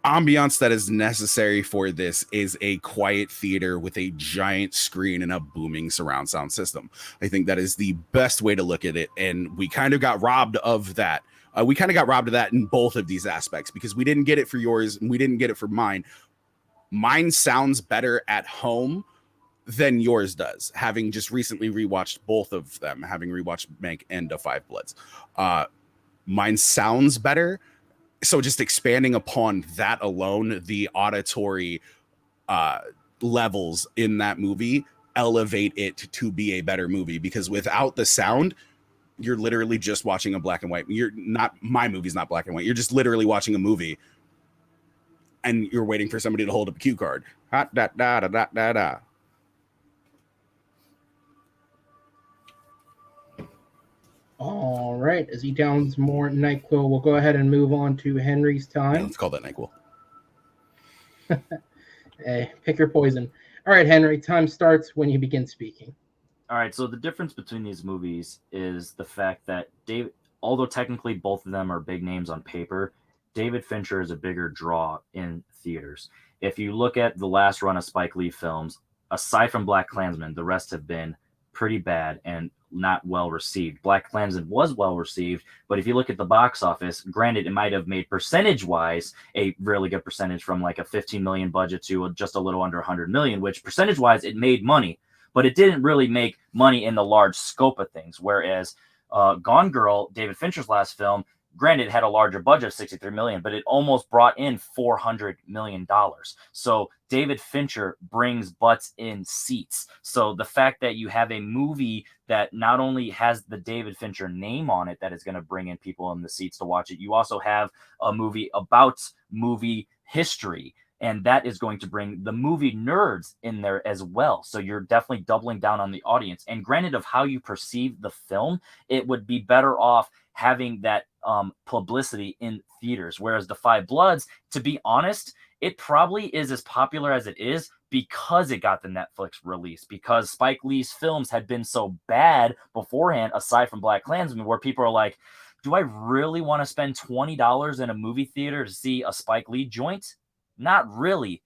ambiance that is necessary for this is a quiet theater with a giant screen and a booming surround sound system. I think that is the best way to look at it, and we kind of got robbed of that. We kind of got robbed of that in both of these aspects because we didn't get it for yours and we didn't get it for mine. Mine sounds better at home than yours does, having just recently rewatched both of them, having rewatched Mank and The Five Bloods. Mine sounds better. So just expanding upon that alone, the auditory levels in that movie elevate it to be a better movie, because without the sound, you're literally just watching a black and white. My movie's not black and white. You're just literally watching a movie and you're waiting for somebody to hold up a cue card. Da, da, da, da, da, da. All right. As he downs more NyQuil, we'll go ahead and move on to Henry's time. Yeah, let's call that NyQuil. Hey, pick your poison. All right, Henry, time starts when you begin speaking. All right, so the difference between these movies is the fact that although technically both of them are big names on paper, David Fincher is a bigger draw in theaters. If you look at the last run of Spike Lee films, aside from BlacKkKlansman, the rest have been pretty bad and not well received. BlacKkKlansman was well received, but if you look at the box office, granted, it might have made percentage-wise a really good percentage, from like a 15 million budget to just a little under 100 million, which percentage-wise it made money, but it didn't really make money in the large scope of things. Whereas Gone Girl, David Fincher's last film, granted, it had a larger budget of 63 million, but it almost brought in $400 million. So David Fincher brings butts in seats. So the fact that you have a movie that not only has the David Fincher name on it that is going to bring in people in the seats to watch it, you also have a movie about movie history. And that is going to bring the movie nerds in there as well. So you're definitely doubling down on the audience. And granted of how you perceive the film, it would be better off having that publicity in theaters. Whereas The Five Bloods, to be honest, it probably is as popular as it is because it got the Netflix release, because Spike Lee's films had been so bad beforehand, aside from BlacKkKlansman, where people are like, do I really want to spend $20 in a movie theater to see a Spike Lee joint? Not really.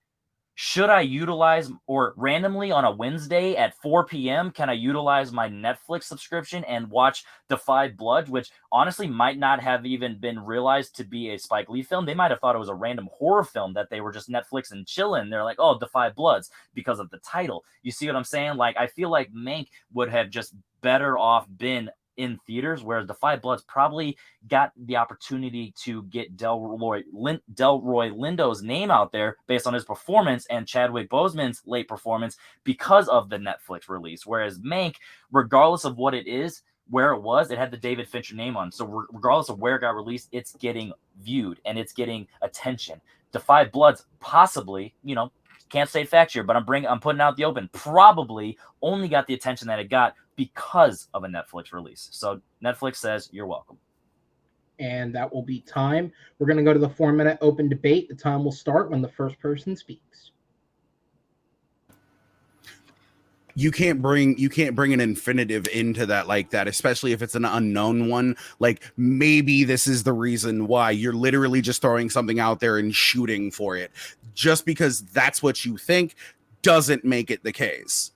Should I utilize, or randomly on a Wednesday at 4 p.m., can I utilize my Netflix subscription and watch The Five Bloods, which honestly might not have even been realized to be a Spike Lee film? They might have thought it was a random horror film that they were just Netflix and chilling. They're like, oh, The Five Bloods, because of the title. You see what I'm saying? Like, I feel like Mank would have just better off been in theaters, whereas The Five Bloods probably got the opportunity to get Delroy Lindo's name out there based on his performance and Chadwick Boseman's late performance because of the Netflix release. Whereas Mank, regardless of what it is, where it was, it had the David Fincher name on. So regardless of where it got released, it's getting viewed and it's getting attention. The Five Bloods possibly, can't say facts here, but I'm putting out the open, probably only got the attention that it got because of a Netflix release. So Netflix says you're welcome. And that will be time. We're going to go to the 4-minute open debate. The time will start when the first person speaks. You can't bring an infinitive into that like that, especially if it's an unknown one. Like, maybe this is the reason why. You're literally just throwing something out there and shooting for it. Just because that's what you think doesn't make it the case.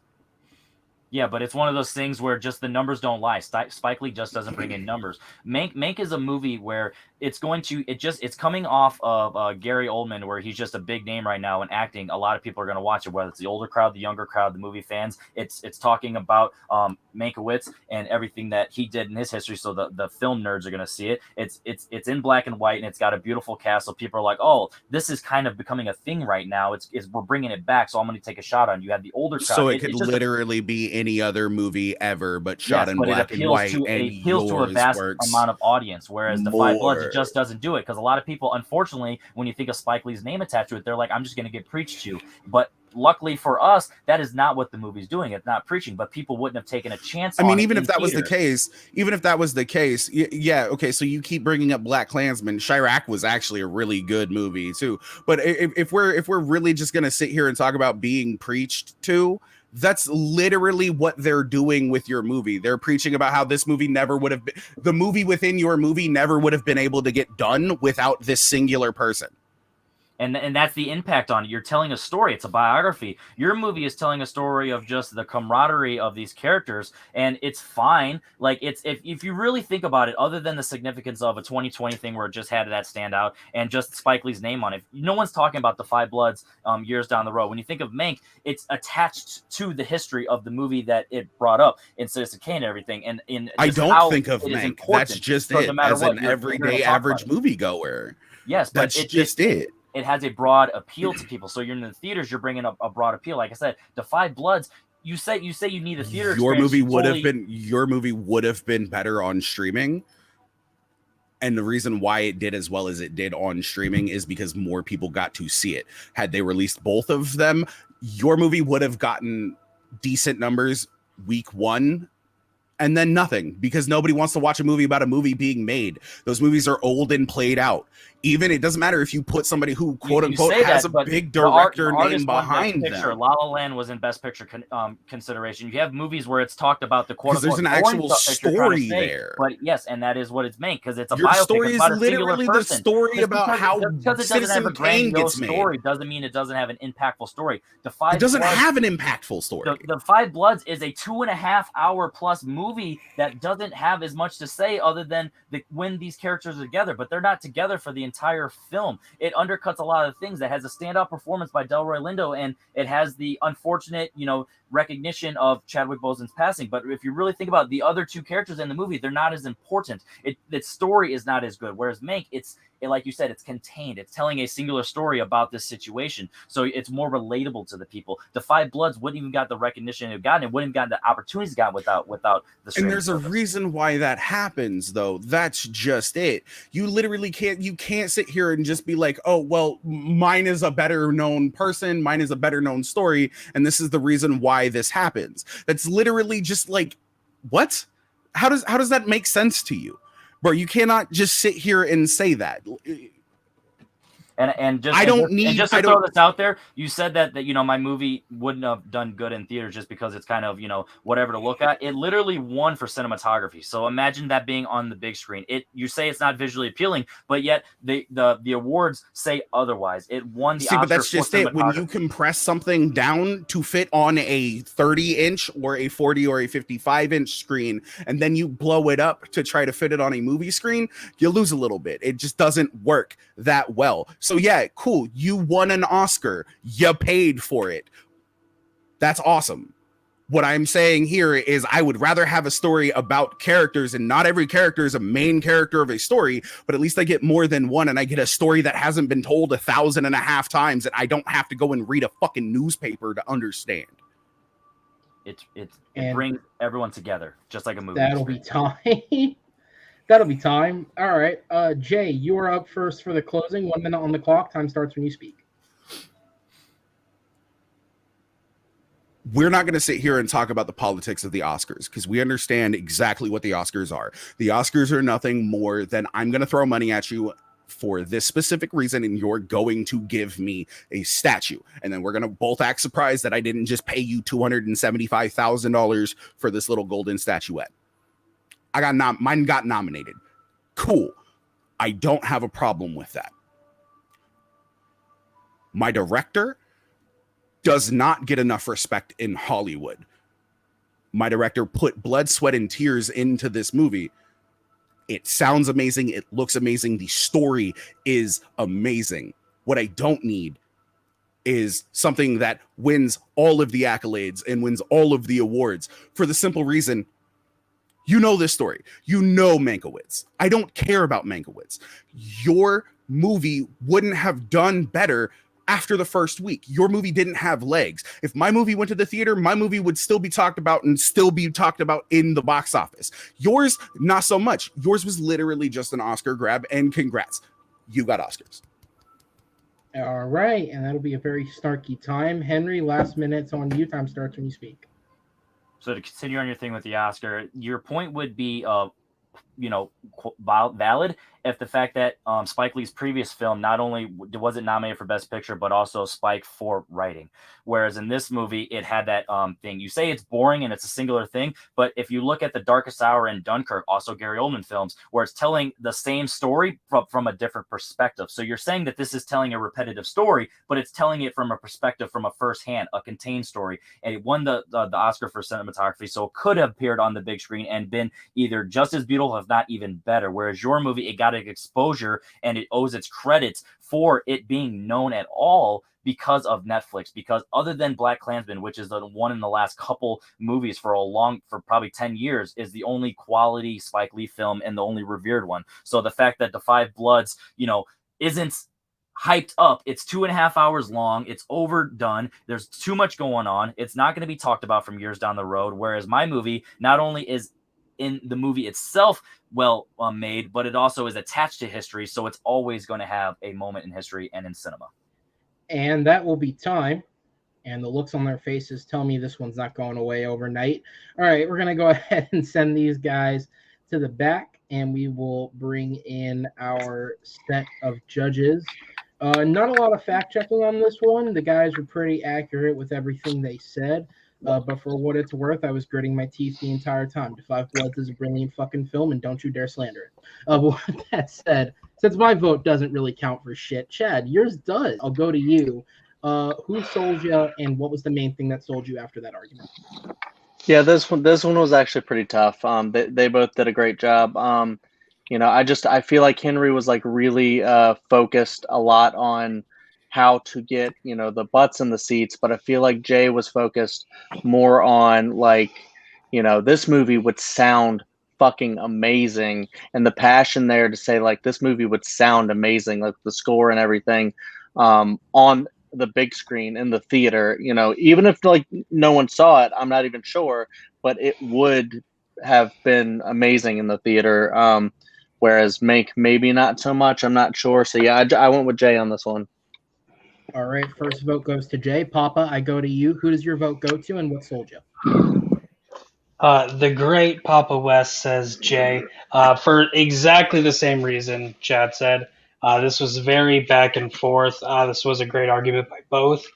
Yeah, but it's one of those things where just the numbers don't lie. Spike Lee just doesn't bring in numbers. Mank is a movie where it's coming off of Gary Oldman, where he's just a big name right now in acting. A lot of people are going to watch it, whether it's the older crowd, the younger crowd, the movie fans. It's talking about Mankiewicz and everything that he did in his history. So the film nerds are going to see it. It's in black and white, and it's got a beautiful cast. So people are like, oh, this is kind of becoming a thing right now. We're bringing it back. So I'm going to take a shot on you. Have the older crowd. So it could literally be any other movie ever, but shot in black and white, and it appeals to a vast amount of audience. Whereas The Five Bloods, it just doesn't do it, because a lot of people, unfortunately, when you think of Spike Lee's name attached to it, they're like, I'm just going to get preached to. But luckily for us, that is not what the movie's doing. It's not preaching, but people wouldn't have taken a chance. I mean, even if that was the case, yeah, okay. So you keep bringing up BlacKkKlansman. Chirac was actually a really good movie too. But if we're really just gonna sit here and talk about being preached to, that's literally what they're doing with your movie. They're preaching about how this movie never would have been, the movie within your movie never would have been able to get done without this singular person. And that's the impact on it. You're telling a story. It's a biography. Your movie is telling a story of just the camaraderie of these characters, and it's fine. Like, if you really think about it, other than the significance of a 2020 thing where it just had that standout and just Spike Lee's name on it, no one's talking about The Five Bloods years down the road. When you think of Mank, it's attached to the history of the movie that it brought up in Citizen Kane and everything. And I don't think of Mank. That's just it. No as an everyday average moviegoer. Yes, that's just it. It has a broad appeal to people. So you're in the theaters, you're bringing up a broad appeal. Like I said, The Five Bloods, you say you need a theater your experience. Your movie would have been better on streaming. And the reason why it did as well as it did on streaming is because more people got to see it. Had they released both of them, your movie would have gotten decent numbers week one, and then nothing, because nobody wants to watch a movie about a movie being made. Those movies are old and played out. Even it doesn't matter if you put somebody who quote unquote has a big director name behind them. La La Land was in Best Picture consideration. You have movies where it's talked about the quote unquote there's an actual story there. But yes, and that is what it's meant, because it's a your biopic. Story is literally the story about how Citizen Kane gets made. Story doesn't mean it doesn't have an impactful story. It doesn't have an impactful story. The Five Bloods is a 2.5 hour plus movie that doesn't have as much to say other than when these characters are together, but they're not together for the entire film. It undercuts a lot of things. That has a standout performance by Delroy Lindo, and it has the unfortunate, recognition of Chadwick Boseman's passing. But if you really think about the other two characters in the movie, they're not as important. The story is not as good. Whereas Mank, like you said, it's contained. It's telling a singular story about this situation, so it's more relatable to the people. The Five Bloods wouldn't even got the recognition it got, and wouldn't have gotten the opportunities it got without the streaming And there's service. a reason why that happens, though. That's just it. You literally can't sit here and just be like, oh, well, mine is a better known person, mine is a better known story, and this is the reason why this happens. That's literally just like, what? How does that make sense to you? Bro, you cannot just sit here and say that. And just to throw this out there, you said that my movie wouldn't have done good in theaters just because it's kind of whatever to look at. It literally won for cinematography. So imagine that being on the big screen. You say it's not visually appealing, but yet the awards say otherwise. It won the Oscar. But that's just it. When you compress something down to fit on a 30-inch or a 40 or a 55-inch screen, and then you blow it up to try to fit it on a movie screen, you lose a little bit. It just doesn't work that well. So yeah, cool. You won an Oscar. You paid for it. That's awesome. What I'm saying here is I would rather have a story about characters, and not every character is a main character of a story, but at least I get more than one, and I get a story that hasn't been told 1,500 times, and I don't have to go and read a fucking newspaper to understand. It brings everyone together, just like a movie. That'll be time. That'll be time. All right. Jay, you are up first for the closing. 1 minute on the clock. Time starts when you speak. We're not going to sit here and talk about the politics of the Oscars because we understand exactly what the Oscars are. The Oscars are nothing more than I'm going to throw money at you for this specific reason, and you're going to give me a statue. And then we're going to both act surprised that I didn't just pay you $275,000 for this little golden statuette. Mine got nominated. Cool. I don't have a problem with that. My director does not get enough respect in Hollywood. My director put blood, sweat, and tears into this movie. It sounds amazing. It looks amazing. The story is amazing. What I don't need is something that wins all of the accolades and wins all of the awards for the simple reason, you know this story. You know Mankiewicz. I don't care about Mankiewicz. Your movie wouldn't have done better after the first week. Your movie didn't have legs. If my movie went to the theater, my movie would still be talked about and still be talked about in the box office. Yours, not so much. Yours was literally just an Oscar grab, and congrats. You got Oscars. All right, and that'll be a very snarky time. Henry, last minutes on you. Time starts when you speak. So to continue on your thing with the Oscar, your point would be, valid if the fact that Spike Lee's previous film not only wasn't nominated for Best Picture, but also Spike for writing. Whereas in this movie, it had that thing. You say it's boring and it's a singular thing, but if you look at The Darkest Hour and Dunkirk, also Gary Oldman films, where it's telling the same story from a different perspective. So you're saying that this is telling a repetitive story, but it's telling it from a perspective, from a firsthand, a contained story. And it won the Oscar for cinematography, so it could have appeared on the big screen and been either just as beautiful, if not even better. Whereas your movie, it got exposure, and it owes its credits for it being known at all because of Netflix. Because other than Black Klansman, which is the one in the last couple movies for probably 10 years, is the only quality Spike Lee film and the only revered one. So the fact that The Five Bloods, isn't hyped up, it's 2.5 hours long, it's overdone, there's too much going on, it's not going to be talked about from years down the road. Whereas my movie not only is in the movie itself well made, but it also is attached to history, so it's always going to have a moment in history and in cinema. And that will be time. And the looks on their faces tell me this one's not going away overnight. All right, we're going to go ahead and send these guys to the back, and we will bring in our set of judges. Not a lot of fact checking on this one. The guys were pretty accurate with everything they said. But for what it's worth, I was gritting my teeth the entire time. The Five Bloods is a brilliant fucking film, and don't you dare slander it. But with that said, since my vote doesn't really count for shit, Chad, yours does. I'll go to you. Who sold you, and what was the main thing that sold you after that argument? Yeah, this one was actually pretty tough. They both did a great job. I feel like Henry was like really focused a lot on how to get the butts in the seats, but I feel like Jay was focused more on this movie would sound fucking amazing, and the passion there to say like this movie would sound amazing, like the score and everything, on the big screen in the theater. You know, even if like no one saw it, I'm not even sure, but it would have been amazing in the theater. Whereas Mank, maybe not so much. I'm not sure. So yeah, I went with Jay on this one. All right, first vote goes to Jay. Papa, I go to you. Who does your vote go to, and what sold you? The great Papa West says Jay, for exactly the same reason Chad said. This was very back and forth. This was a great argument by both.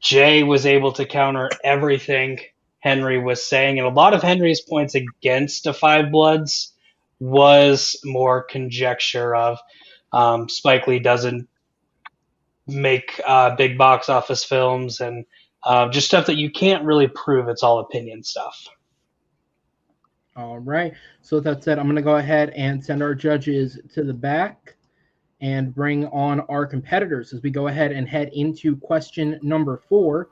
Jay was able to counter everything Henry was saying, and a lot of Henry's points against the Five Bloods was more conjecture of Spike Lee doesn't make big box office films, and just stuff that you can't really prove. It's all opinion stuff. All right. So with that said, I'm going to go ahead and send our judges to the back and bring on our competitors as we go ahead and head into question number 4.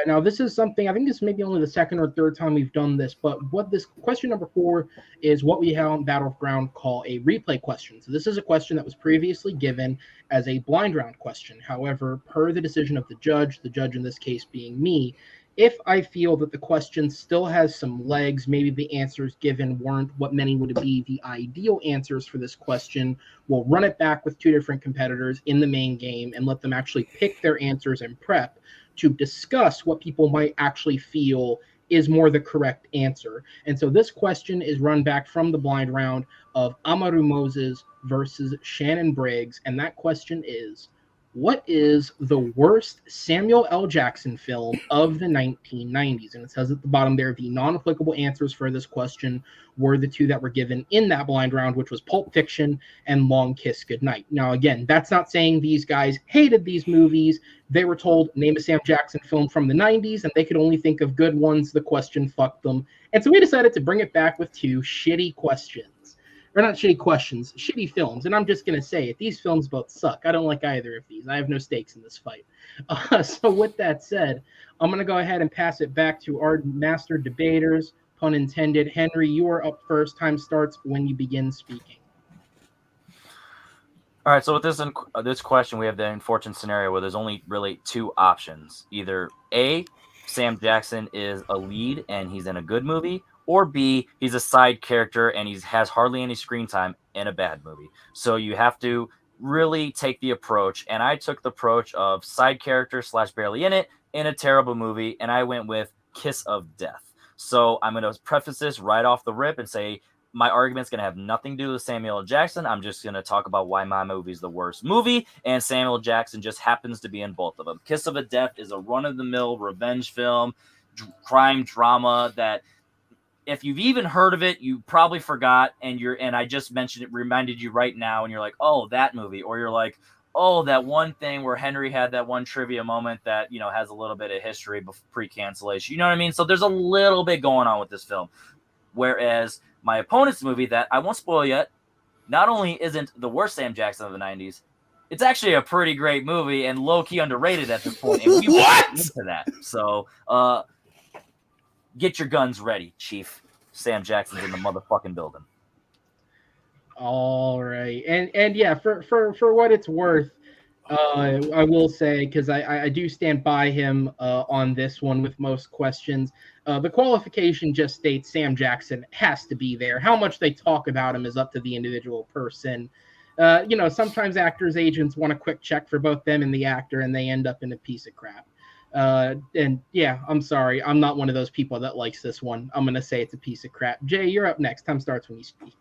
Now, this is something, I think this may be only the second or third time we've done this, but what this question number 4 is what we have on Battleground call a replay question. So this is a question that was previously given as a blind round question. However, per the decision of the judge in this case being me, if I feel that the question still has some legs, maybe the answers given weren't what many would be the ideal answers for this question, we'll run it back with 2 different competitors in the main game and let them actually pick their answers and prep to discuss what people might actually feel is more the correct answer. And so this question is run back from the blind round of Amaru Moses versus Shannon Briggs. And that question is, what is the worst Samuel L. Jackson film of the 1990s? And it says at the bottom there, the non-applicable answers for this question were the 2 that were given in that blind round, which was Pulp Fiction and Long Kiss Goodnight. Now, again, that's not saying these guys hated these movies. They were told, name a Sam Jackson film from the 90s, and they could only think of good ones. The question fucked them. And so we decided to bring it back with 2 shitty questions. Or not shitty questions, shitty films. And I'm just going to say it. These films both suck. I don't like either of these. I have no stakes in this fight. So with that said, I'm going to go ahead and pass it back to our master debaters, pun intended. Henry, you are up first. Time starts when you begin speaking. All right, so with this question, we have the unfortunate scenario where there's only really 2 options. Either A, Sam Jackson is a lead and he's in a good movie, or B, he's a side character and he has hardly any screen time in a bad movie. So you have to really take the approach, and I took the approach of side character / barely in it in a terrible movie, and I went with Kiss of Death. So I'm going to preface this right off the rip and say my argument's going to have nothing to do with Samuel L. Jackson. I'm just going to talk about why my movie is the worst movie, and Samuel Jackson just happens to be in both of them. Kiss of a Death is a run-of-the-mill revenge film, crime drama that if you've even heard of it, you probably forgot, and I just mentioned it, reminded you right now, and you're like, oh, that movie, or you're like, oh, that one thing where Henry had that one trivia moment that, you know, has a little bit of history pre-cancellation. You know what I mean? So there's a little bit going on with this film. Whereas my opponent's movie that I won't spoil yet, not only isn't the worst Sam Jackson of the 90s, it's actually a pretty great movie and low-key underrated at this point. And we went into that. So, get your guns ready, Chief. Sam Jackson's in the motherfucking building. All right, and yeah, for what it's worth, I will say, because I do stand by him on this one with most questions. The qualification just states Sam Jackson has to be there. How much they talk about him is up to the individual person. You know, sometimes actors' agents want a quick check for both them and the actor, and they end up in a piece of crap. And yeah, I'm sorry. I'm not one of those people that likes this one. I'm going to say it's a piece of crap. Jay, you're up next. Time starts when you speak.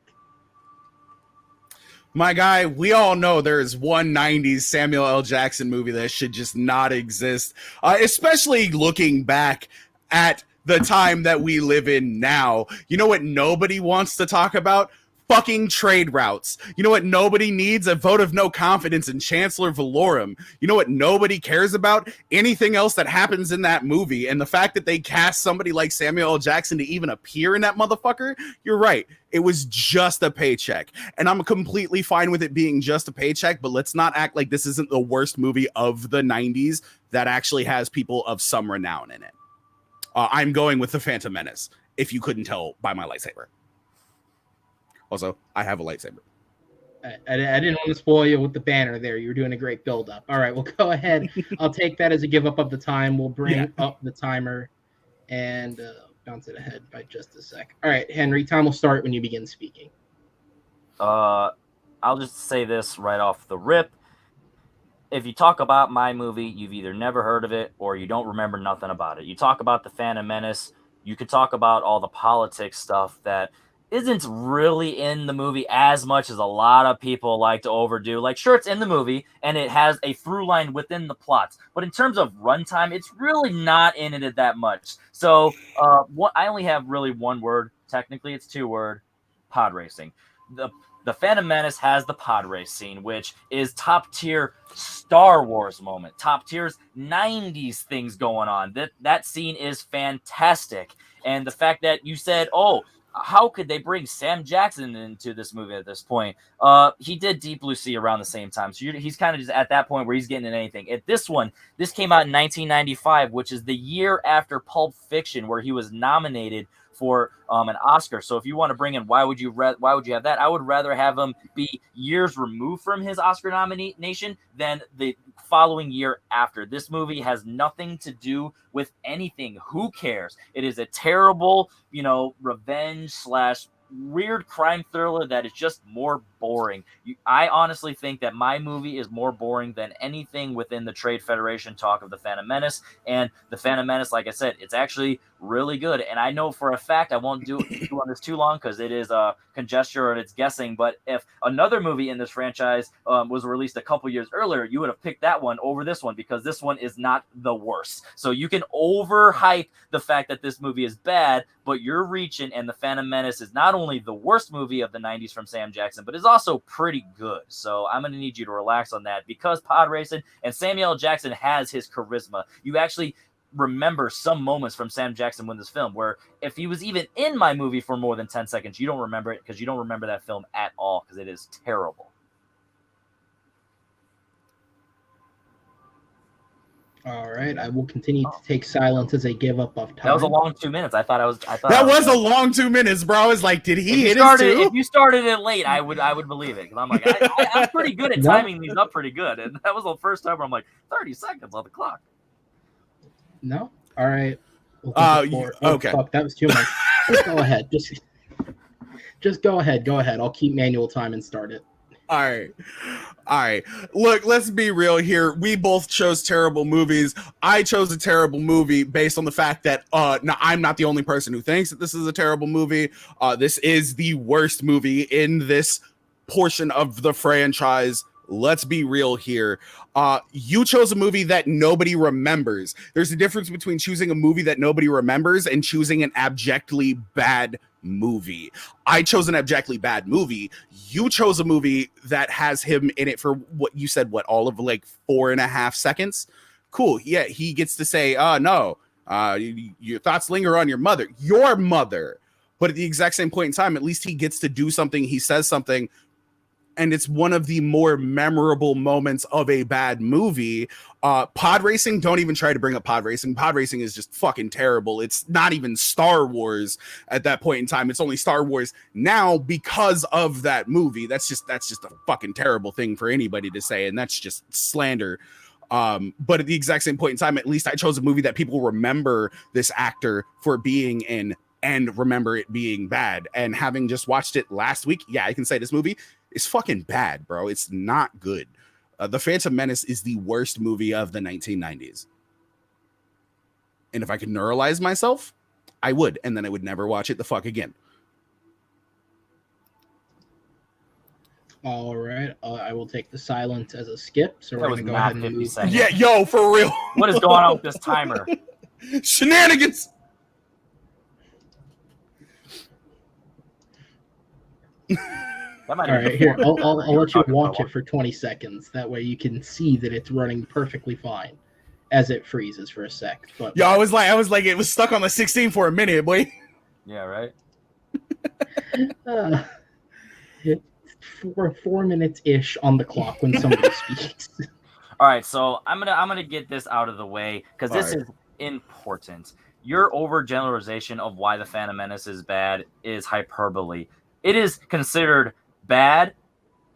My guy, we all know there is one 90s Samuel L. Jackson movie that should just not exist, especially looking back at the time that we live in now. You know what nobody wants to talk about? Fucking trade routes. You know what nobody needs? A vote of no confidence in Chancellor Valorum. You know what nobody cares about? Anything else that happens in that movie. And the fact that they cast somebody like Samuel L. Jackson to even appear in that motherfucker, you're right. It was just a paycheck. And I'm completely fine with it being just a paycheck, but let's not act like this isn't the worst movie of the 90s that actually has people of some renown in it. I'm going with The Phantom Menace. if you couldn't tell by my lightsaber. Also, I have a lightsaber. I didn't want to spoil you with the banner there. You were doing a great build-up. All right, well, go ahead. I'll take that as a give up of the time. We'll bring up the timer and bounce it ahead by just a sec. All right, Henry, time will start when you begin speaking. I'll just say this right off the rip. If you talk about my movie, you've either never heard of it or you don't remember nothing about it. You talk about the Phantom Menace, you could talk about all the politics stuff that isn't really in the movie as much as a lot of people like to overdo. Like, sure, it's in the movie and it has a through line within the plots, but in terms of runtime, it's really not in it that much. So I only have really one word. Technically, it's 2-word: pod racing. The Phantom Menace has the pod race scene, which is top tier Star Wars moment, top tier's 90s things going on. That scene is fantastic. And the fact that you said, oh, how could they bring Sam Jackson into this movie at this point? He did Deep Blue Sea around the same time. So he's kind of just at that point where he's getting in anything. At this came out in 1995, which is the year after Pulp Fiction, where he was nominated for an Oscar. So if you want to bring in why would you have that? I would rather have him be years removed from his Oscar nomination than the following year after. This movie has nothing to do with anything. Who cares? It is a terrible, revenge / weird crime thriller that is just more boring. I honestly think that my movie is more boring than anything within the Trade Federation talk of the Phantom Menace. And the Phantom Menace, like I said, it's actually really good. And I know for a fact I won't do on this too long because it is a conjecture and it's guessing. But if another movie in this franchise was released a couple years earlier, you would have picked that one over this one because this one is not the worst. So you can overhype the fact that this movie is bad, but you're reaching, and the Phantom Menace is not only the worst movie of the 90s from Sam Jackson, but is also pretty good. So I'm going to need you to relax on that because pod racing and Samuel L. Jackson has his charisma. You actually remember some moments from Sam Jackson in this film where if he was even in my movie for more than 10 seconds, you don't remember it because you don't remember that film at all because it is terrible. All right, I will continue to take silence as a give up of time. That was a long 2 minutes. That was a long 2 minutes, bro. I was like, did he hit his 2? If you started it late, I would believe it because I'm like, I'm pretty good at timing these up pretty good, and that was the first time where I'm like 30 seconds on the clock. No, all right. Okay. Fuck, that was too much. Just go ahead. Just go ahead. Go ahead. I'll keep manual time and start it. All right. Look, let's be real here. We both chose terrible movies. I chose a terrible movie based on the fact that now I'm not the only person who thinks that this is a terrible movie. This is the worst movie in this portion of the franchise. Let's be real here. You chose a movie that nobody remembers. There's a difference between choosing a movie that nobody remembers and choosing an abjectly bad movie. I chose an abjectly bad movie. You chose a movie that has him in it for what you said, all of like 4.5 seconds. Cool. Yeah, he gets to say, no, your thoughts linger on your mother. But at the exact same point in time, at least he gets to do something. He says something. And it's one of the more memorable moments of a bad movie. Pod racing, don't even try to bring up pod racing. Pod racing is just fucking terrible. It's not even Star Wars at that point in time. It's only Star Wars now because of that movie. That's just a fucking terrible thing for anybody to say, and that's just slander. But at the exact same point in time, at least I chose a movie that people remember this actor for being in and remember it being bad. And having just watched it last week, yeah, I can say this movie is fucking bad, bro. It's not good. The Phantom Menace is the worst movie of the 1990s. And if I could neuralize myself, I would. And then I would never watch it the fuck again. All right. I will take the silence as a skip. So we're going to go ahead and move. Yeah, yo, for real. What is going on with this timer? Shenanigans. All right, here, I'll let you watch it for 20 seconds. That way you can see that it's running perfectly fine as it freezes for a sec. But I was like, it was stuck on the 16 for a minute, boy. Yeah, right. It's 4 minutes ish on the clock when somebody speaks. All right, so I'm gonna get this out of the way because this is important. your overgeneralization of why the Phantom Menace is bad is hyperbole. It is considered bad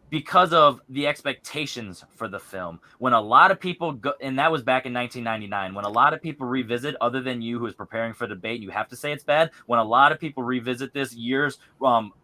because of the expectations for the film. When a lot of people go, and that was back in 1999, when a lot of people revisit, other than you who is preparing for debate, you have to say it's bad. When a lot of people revisit this years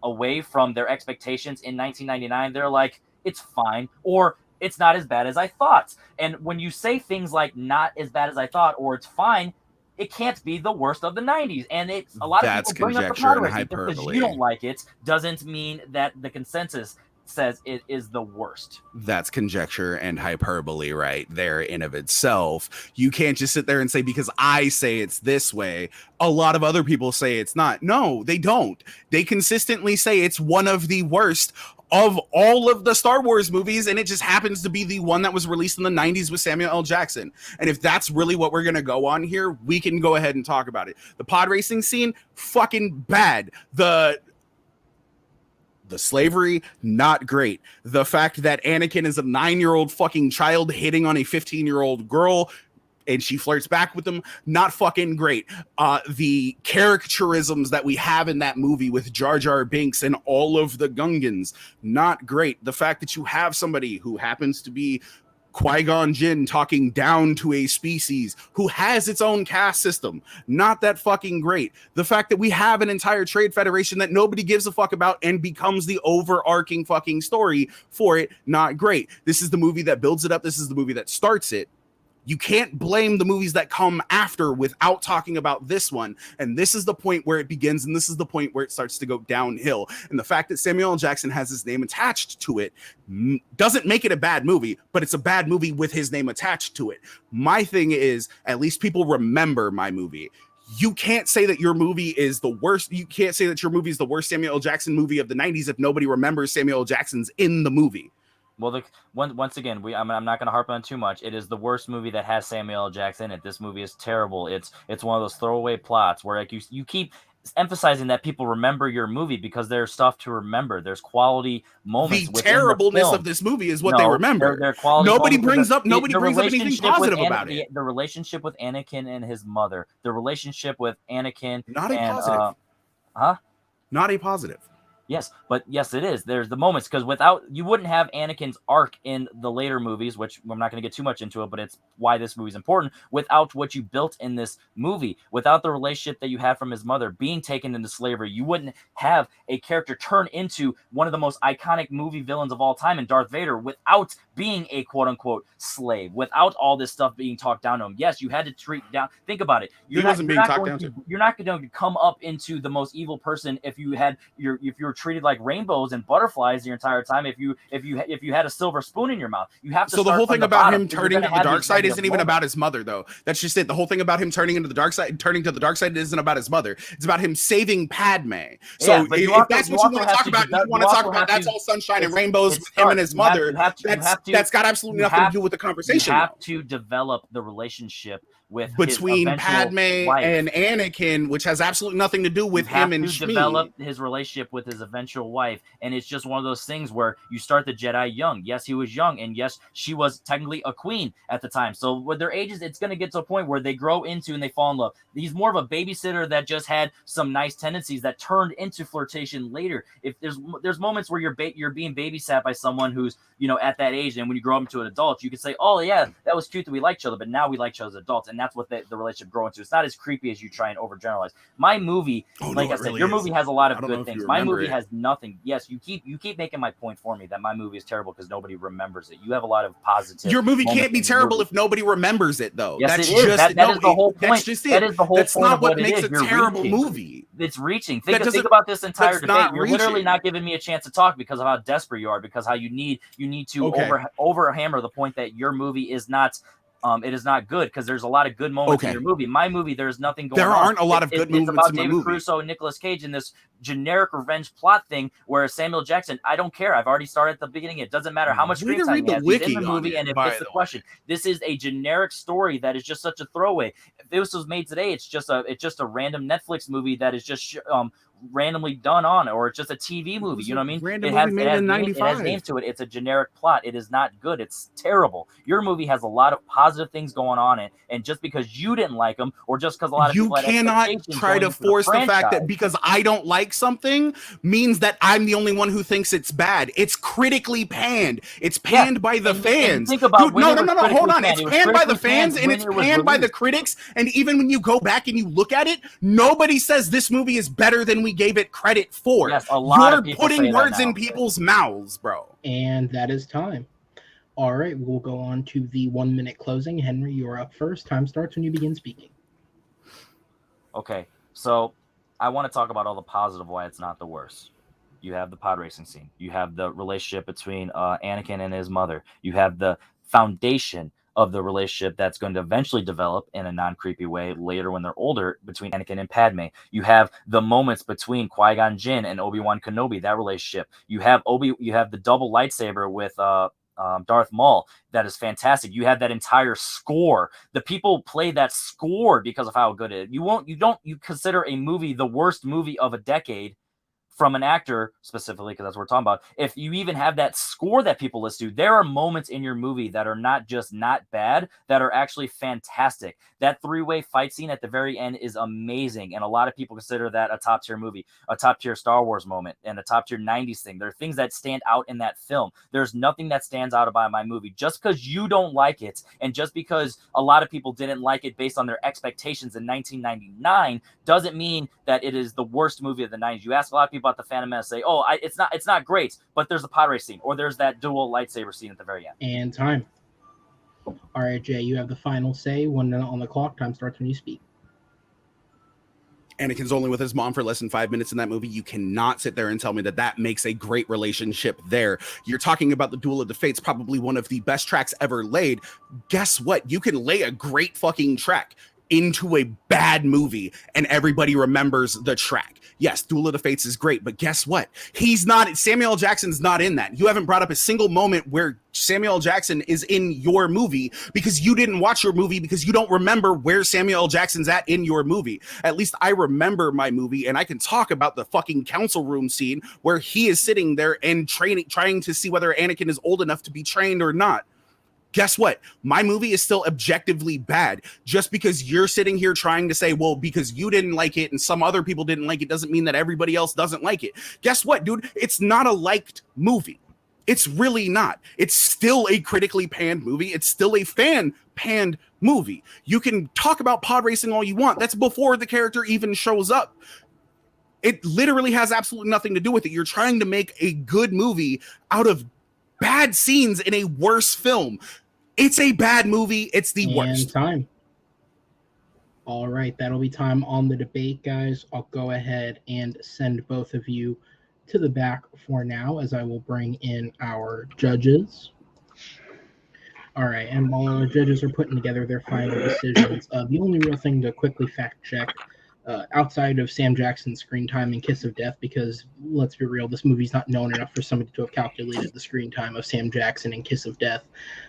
away from their expectations in 1999, they're like, it's fine, or it's not as bad as I thought. And when you say things like not as bad as I thought, or it's fine, it can't be the worst of the 90s. And it's a lot of people bring up the pod racing because you don't like it doesn't mean that the consensus says it is the worst. That's conjecture and hyperbole right there in of itself. You can't just sit there and say, because I say it's this way, a lot of other people say it's not. No, they don't. They consistently say it's one of the worst of all of the Star Wars movies, and it just happens to be the one that was released in the 90s with Samuel L. Jackson. And if that's really what we're going to go on here, we can go ahead and talk about it. The pod racing scene, fucking bad. The slavery, not great. The fact that Anakin is a 9-year-old fucking child hitting on a 15-year-old girl and she flirts back with him, not fucking great. The caricaturisms that we have in that movie with Jar Jar Binks and all of the Gungans, not great. The fact that you have somebody who happens to be Qui-Gon Jinn talking down to a species who has its own caste system, not that fucking great. The fact that we have an entire trade federation that nobody gives a fuck about and becomes the overarching fucking story for it, not great. This is the movie that builds it up. This is the movie that starts it. You can't blame the movies that come after without talking about this one. And this is the point where it begins, and this is the point where it starts to go downhill. And the fact that Samuel L. Jackson has his name attached to it doesn't make it a bad movie, but it's a bad movie with his name attached to it. My thing is, at least people remember my movie. You can't say that your movie is the worst. You can't say that your movie is the worst Samuel L. Jackson movie of the 90s if nobody remembers Samuel L. Jackson's in the movie. Well, once again, I'm not going to harp on too much. It is the worst movie that has Samuel L. Jackson in it. This movie is terrible. It's one of those throwaway plots where like you keep emphasizing that people remember your movie because there's stuff to remember. There's quality moments. The terribleness of this movie is what they remember. They're quality nobody moments. brings up anything positive about it. The relationship with Anakin and his mother. The relationship with Anakin. Not a positive. Not a positive. Yes, but yes, it is. There's the moments because without you wouldn't have Anakin's arc in the later movies, which I'm not going to get too much into it, but it's why this movie is important. Without what you built in this movie, without the relationship that you had from his mother being taken into slavery, you wouldn't have a character turn into one of the most iconic movie villains of all time in Darth Vader without being a quote unquote slave, without all this stuff being talked down to him. Yes, you had to treat down. Think about it. You're not going to come up into the most evil person if you were treated like rainbows and butterflies your entire time. If you had a silver spoon in your mouth, you have to. So the whole thing about him turning to the dark side isn't even about his mother, though. That's just it. The whole thing about him turning to the dark side isn't about his mother. It's about him saving Padme. So if that's what you want to talk about, you want to talk about that's all sunshine and rainbows with him and his mother. That's got absolutely nothing to do with the conversation. You have to develop the relationship between Padme and Anakin, which has absolutely nothing to do with him and Shmi. You develop his relationship with his eventual wife, and it's just one of those things where you start the Jedi young. Yes, he was young, and yes, she was technically a queen at the time. So with their ages, it's going to get to a point where they grow into and they fall in love. He's more of a babysitter that just had some nice tendencies that turned into flirtation later. If there's moments where you're being babysat by someone who's at that age, and when you grow up into an adult, you can say, "Oh yeah, that was cute that we liked each other," but now we like each other as adults. And that's what the relationship grows into. It's not as creepy as you try and overgeneralize. My movie, your movie has a lot of good things. My movie has nothing. Yes, you keep making my point for me that my movie is terrible because nobody remembers it. You have a lot of positive. Your movie can't be terrible if nobody remembers it, though. Yes, it is. That is the whole point. That's just it. That is the whole that's point not of what it makes is. a You're terrible reaching. movie. It's reaching. Think about this entire debate. You're literally not giving me a chance to talk because of how desperate you are, because how you need to overhammer the point that your movie is not. It is not good because there's a lot of good moments in your movie. My movie, there's nothing going on. There aren't a lot of good moments in the movie. David David Caruso and Nicolas Cage in this generic revenge plot thing where Samuel Jackson, I don't care. I've already started at the beginning. It doesn't matter how much screen time he has. He's in the movie, and it fits the question. This is a generic story that is just such a throwaway. If this was made today, it's just a random Netflix movie that is just randomly done on it, or it's just a TV movie. You know what I mean? Random movie made in '95. It has names to it. It's a generic plot. It is not good. It's terrible. Your movie has a lot of positive things going on it, and just because you didn't like them, or just because a lot of people had expectations, try to force the fact that because I don't like something means that I'm the only one who thinks it's bad. It's critically panned. It's panned by the fans. Think about Dude, no, hold on. It's panned by the fans and it's panned by the critics. And even when you go back and you look at it, nobody says this movie is better than we gave it credit for. Yes, a lot of people putting words in people's mouths, bro. And that is time. All right, we'll go on to the 1 minute closing. Henry, you're up first. Time starts when you begin speaking. Okay, so I want to talk about all the positive why it's not the worst. You have the pod racing scene. You have the relationship between Anakin and his mother. You have the foundation of the relationship that's going to eventually develop in a non-creepy way later when they're older between Anakin and Padme. You have the moments between Qui-Gon Jinn and Obi-Wan Kenobi, that relationship. You have the double lightsaber with Darth Maul. That is fantastic. You have that entire score. The people play that score because of how good it is. You consider a movie the worst movie of a decade from an actor specifically, because that's what we're talking about. If you even have that score that people listen to, there are moments in your movie that are not just not bad, that are actually fantastic. That three-way fight scene at the very end is amazing, and a lot of people consider that a top-tier movie, a top-tier Star Wars moment, and a top-tier 90s thing. There are things that stand out in that film. There's nothing that stands out about my movie. Just because you don't like it, and just because a lot of people didn't like it based on their expectations in 1999, doesn't mean that it is the worst movie of the 90s. You ask a lot of people about the Phantom Menace, say, it's not great, but there's the pod race scene, or there's that dual lightsaber scene at the very end. And time. All right, Jay, you have the final say. 1 minute on the clock. Time starts when you speak. Anakin's only with his mom for less than 5 minutes in that movie. You cannot sit there and tell me that makes a great relationship there. You're talking about the Duel of the Fates, probably one of the best tracks ever laid. Guess what? You can lay a great fucking track into a bad movie and everybody remembers the track. Yes, Duel of the Fates is great, but guess what? Samuel L. Jackson's not in that. You haven't brought up a single moment where Samuel L. Jackson is in your movie because you didn't watch your movie because you don't remember where Samuel L. Jackson's at in your movie. At least I remember my movie, and I can talk about the fucking council room scene where he is sitting there and trying to see whether Anakin is old enough to be trained or not. Guess what? My movie is still objectively bad. Just because you're sitting here trying to say, well, because you didn't like it and some other people didn't like it doesn't mean that everybody else doesn't like it. Guess what, dude? It's not a liked movie. It's really not. It's still a critically panned movie. It's still a fan-panned movie. You can talk about pod racing all you want. That's before the character even shows up. It literally has absolutely nothing to do with it. You're trying to make a good movie out of bad scenes in a worse film. It's a bad movie. It's the worst. Time. All right, that'll be time on the debate, guys. I'll go ahead and send both of you to the back for now, as I will bring in our judges. All right, and while our judges are putting together their final decisions, the only real thing to quickly fact check, outside of Sam Jackson's screen time and Kiss of Death, because let's be real, this movie's not known enough for somebody to have calculated the screen time of Sam Jackson and Kiss of Death.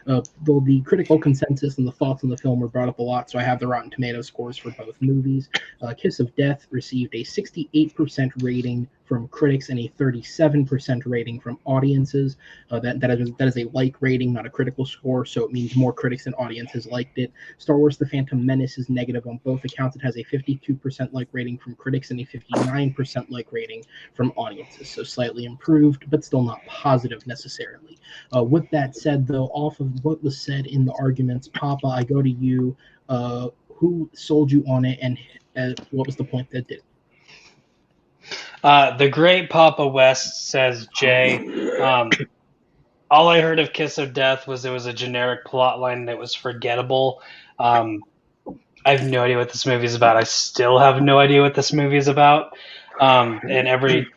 Though the critical consensus and the thoughts on the film were brought up a lot, so I have the Rotten Tomatoes scores for both movies. Kiss of Death received a 68% rating from critics and a 37% rating from audiences. That is a like rating, not a critical score, so it means more critics and audiences liked it. Star Wars The Phantom Menace is negative on both accounts. It has a 52% like rating from critics and a 59% like rating from audiences, so slightly improved, but still not positive necessarily. With that said, though, off of what was said in the arguments, Papa, I go to you. Who sold you on it, and what was the point that did? The great Papa West says, Jay, all I heard of Kiss of Death was it was a generic plot line that was forgettable. I have no idea what this movie is about. I still have no idea what this movie is about. I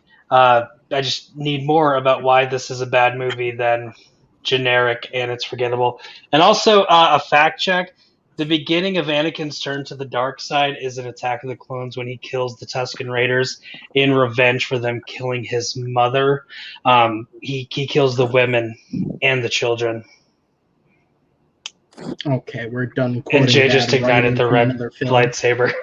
just need more about why this is a bad movie than generic and it's forgettable. And also a fact check. The beginning of Anakin's turn to the dark side is in Attack of the Clones when he kills the Tusken Raiders in revenge for them killing his mother. He kills the women and the children. Okay, we're done. And Jay just ignited the red lightsaber.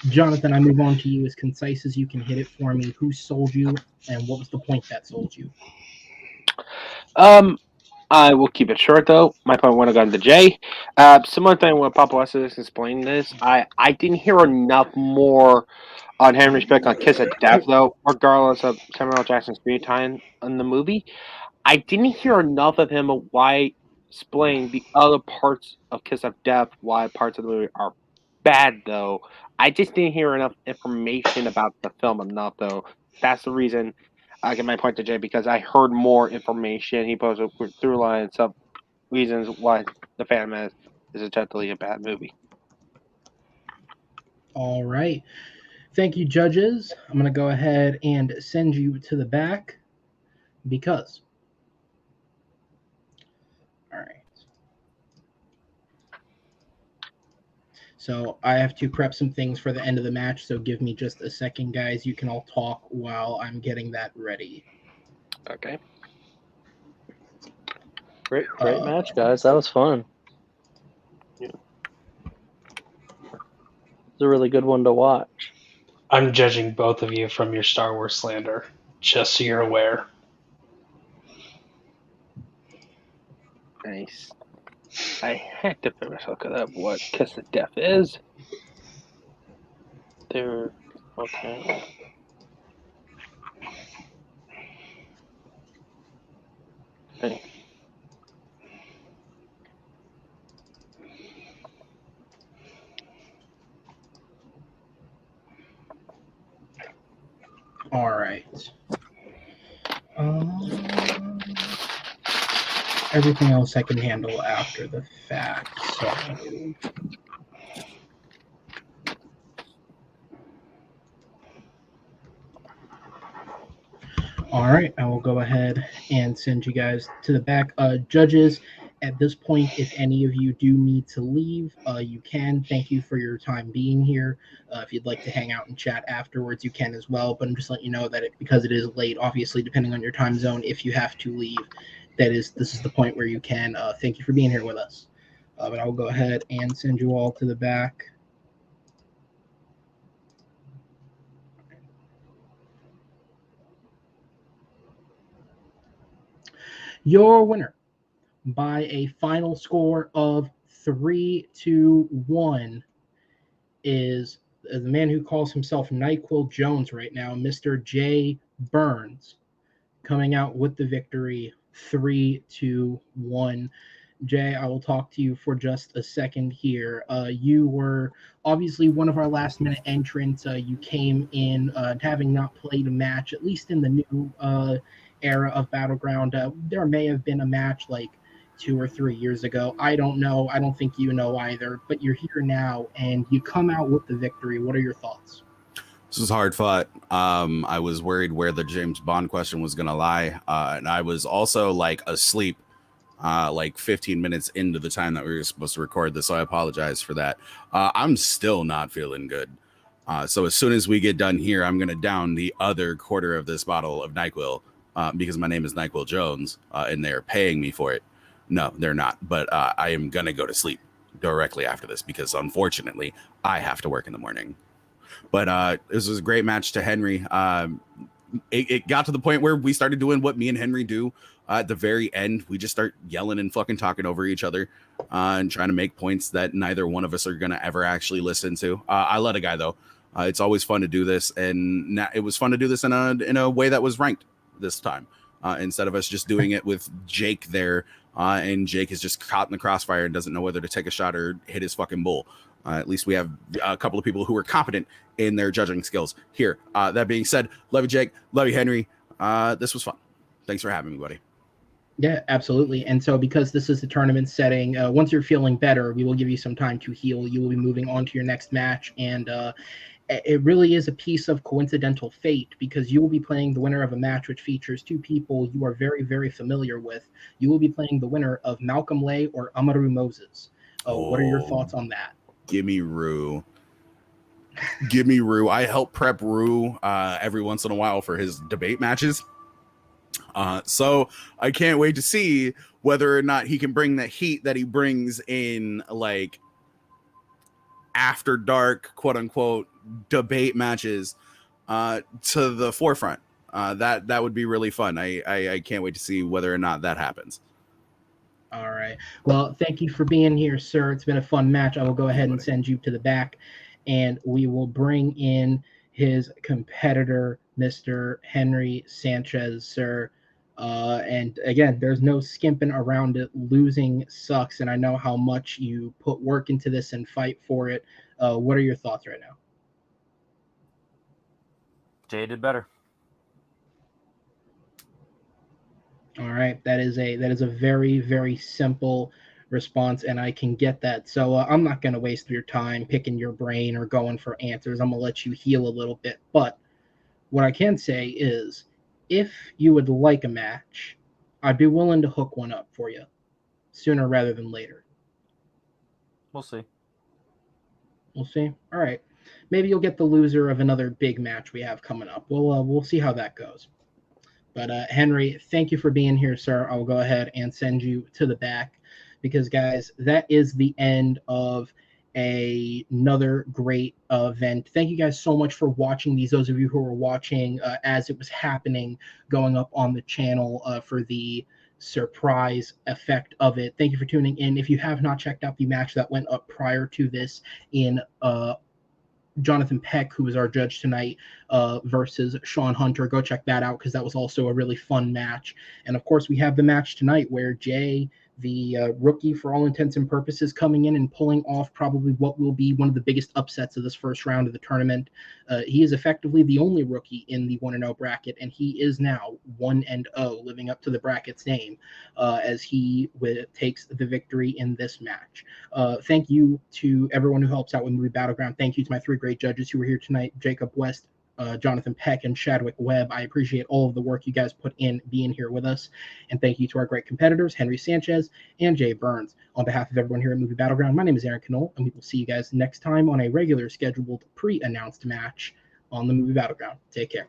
Jonathan, I move on to you as concise as you can hit it for me. Who sold you, and what was the point that sold you? I will keep it short though. My point would have gone to Jay. Similar thing when Papa West is explaining this. I didn't hear enough more on Henry's pick on Kiss of Death though, regardless of Samuel L. Jackson's screen time in the movie. I didn't hear enough of him of why explain the other parts of Kiss of Death, why parts of the movie are bad though. I just didn't hear enough information about the film enough though. That's the reason I give my point to Jay because I heard more information. He posted through line some reasons why the Phantom Menace is essentially a bad movie. All right. Thank you, judges. I'm going to go ahead and send you to the back because. All right. So I have to prep some things for the end of the match, so give me just a second, guys. You can all talk while I'm getting that ready. Okay. Great match, guys. That was fun. Yeah. It's a really good one to watch. I'm judging both of you from your Star Wars slander, just so you're aware. Nice. I had to finish looking up what Kiss of Death is. There. Okay. Hey. All right. Everything else I can handle after the fact. So. All right, I will go ahead and send you guys to the back. Judges, at this point, if any of you do need to leave, you can. Thank you for your time being here. If you'd like to hang out and chat afterwards, you can as well. But I'm just letting you know that because it is late, obviously, depending on your time zone, if you have to leave, this is the point where you can. Thank you for being here with us. But I will go ahead and send you all to the back. Your winner by a final score of 3-1 is the man who calls himself NyQuil Jones right now, Mr. Jay Burnz, coming out with the victory 3-1. Jay, I will talk to you for just a second here. You were obviously one of our last minute entrants. You came in having not played a match, at least in the new era of Battleground. There may have been a match like 2 or 3 years ago. I don't know. I don't think you know either, but you're here now and you come out with the victory. What are your thoughts? This was hard fought. I was worried where the James Bond question was going to lie. And I was also like asleep like 15 minutes into the time that we were supposed to record this. So I apologize for that. I'm still not feeling good. So as soon as we get done here, I'm going to down the other quarter of this bottle of NyQuil because my name is NyQuil Jones and they're paying me for it. No, they're not. But I am going to go to sleep directly after this because unfortunately I have to work in the morning. But this was a great match to Henry. It got to the point where we started doing what me and Henry do at the very end. We just start yelling and fucking talking over each other and trying to make points that neither one of us are going to ever actually listen to. I let a guy, though. It's always fun to do this. And it was fun to do this in a way that was ranked this time. Instead of us just doing it with Jake there. And Jake is just caught in the crossfire and doesn't know whether to take a shot or hit his fucking bull. At least we have a couple of people who are competent in their judging skills here. That being said, love you, Jake. Love you, Henry. This was fun. Thanks for having me, buddy. Yeah, absolutely. And so because this is the tournament setting, once you're feeling better, we will give you some time to heal. You will be moving on to your next match. And it really is a piece of coincidental fate because you will be playing the winner of a match which features two people you are very, very familiar with. You will be playing the winner of Malcolm Lay or Amaru Moses. What are your thoughts on that? Give me Rue. Give me Rue. I help prep Rue every once in a while for his debate matches. So I can't wait to see whether or not he can bring that heat that he brings in like after dark, quote unquote, debate matches to the forefront. That would be really fun. I can't wait to see whether or not that happens. All right. Well, thank you for being here, sir. It's been a fun match. I will go ahead and send you to the back, and we will bring in his competitor, Mr. Henry Sanchez, sir. And again, there's no skimping around it. Losing sucks, and I know how much you put work into this and fight for it. What are your thoughts right now? Jay did better. All right, that is a very, very simple response, and I can get that. So I'm not going to waste your time picking your brain or going for answers. I'm going to let you heal a little bit. But what I can say is, if you would like a match, I'd be willing to hook one up for you sooner rather than later. We'll see. We'll see. All right, maybe you'll get the loser of another big match we have coming up. We'll see how that goes. But Henry, thank you for being here, sir. I'll go ahead and send you to the back because, guys, that is the end of another great event. Thank you guys so much for watching these. Those of you who were watching as it was happening, going up on the channel for the surprise effect of it. Thank you for tuning in. If you have not checked out the match that went up prior to this in Jonathan Peck, who was our judge tonight, versus Sean Hunter. Go check that out because that was also a really fun match. And of course, we have the match tonight where Jay, the rookie for all intents and purposes, coming in and pulling off probably what will be one of the biggest upsets of this first round of the tournament. He is effectively the only rookie in the 1-0 bracket, and he is now 1-0, living up to the bracket's name, as he takes the victory in this match. Thank you to everyone who helps out with Movie Battleground. Thank you to my three great judges who were here tonight, Jacob West, Jonathan Peck, and Chadwick Webb. I appreciate all of the work you guys put in being here with us. And thank you to our great competitors, Henry Sanchez and Jay Burnz. On behalf of everyone here at Movie Battleground, my name is Aaron Knoll, and we will see you guys next time on a regular scheduled pre-announced match on the Movie Battleground. Take care.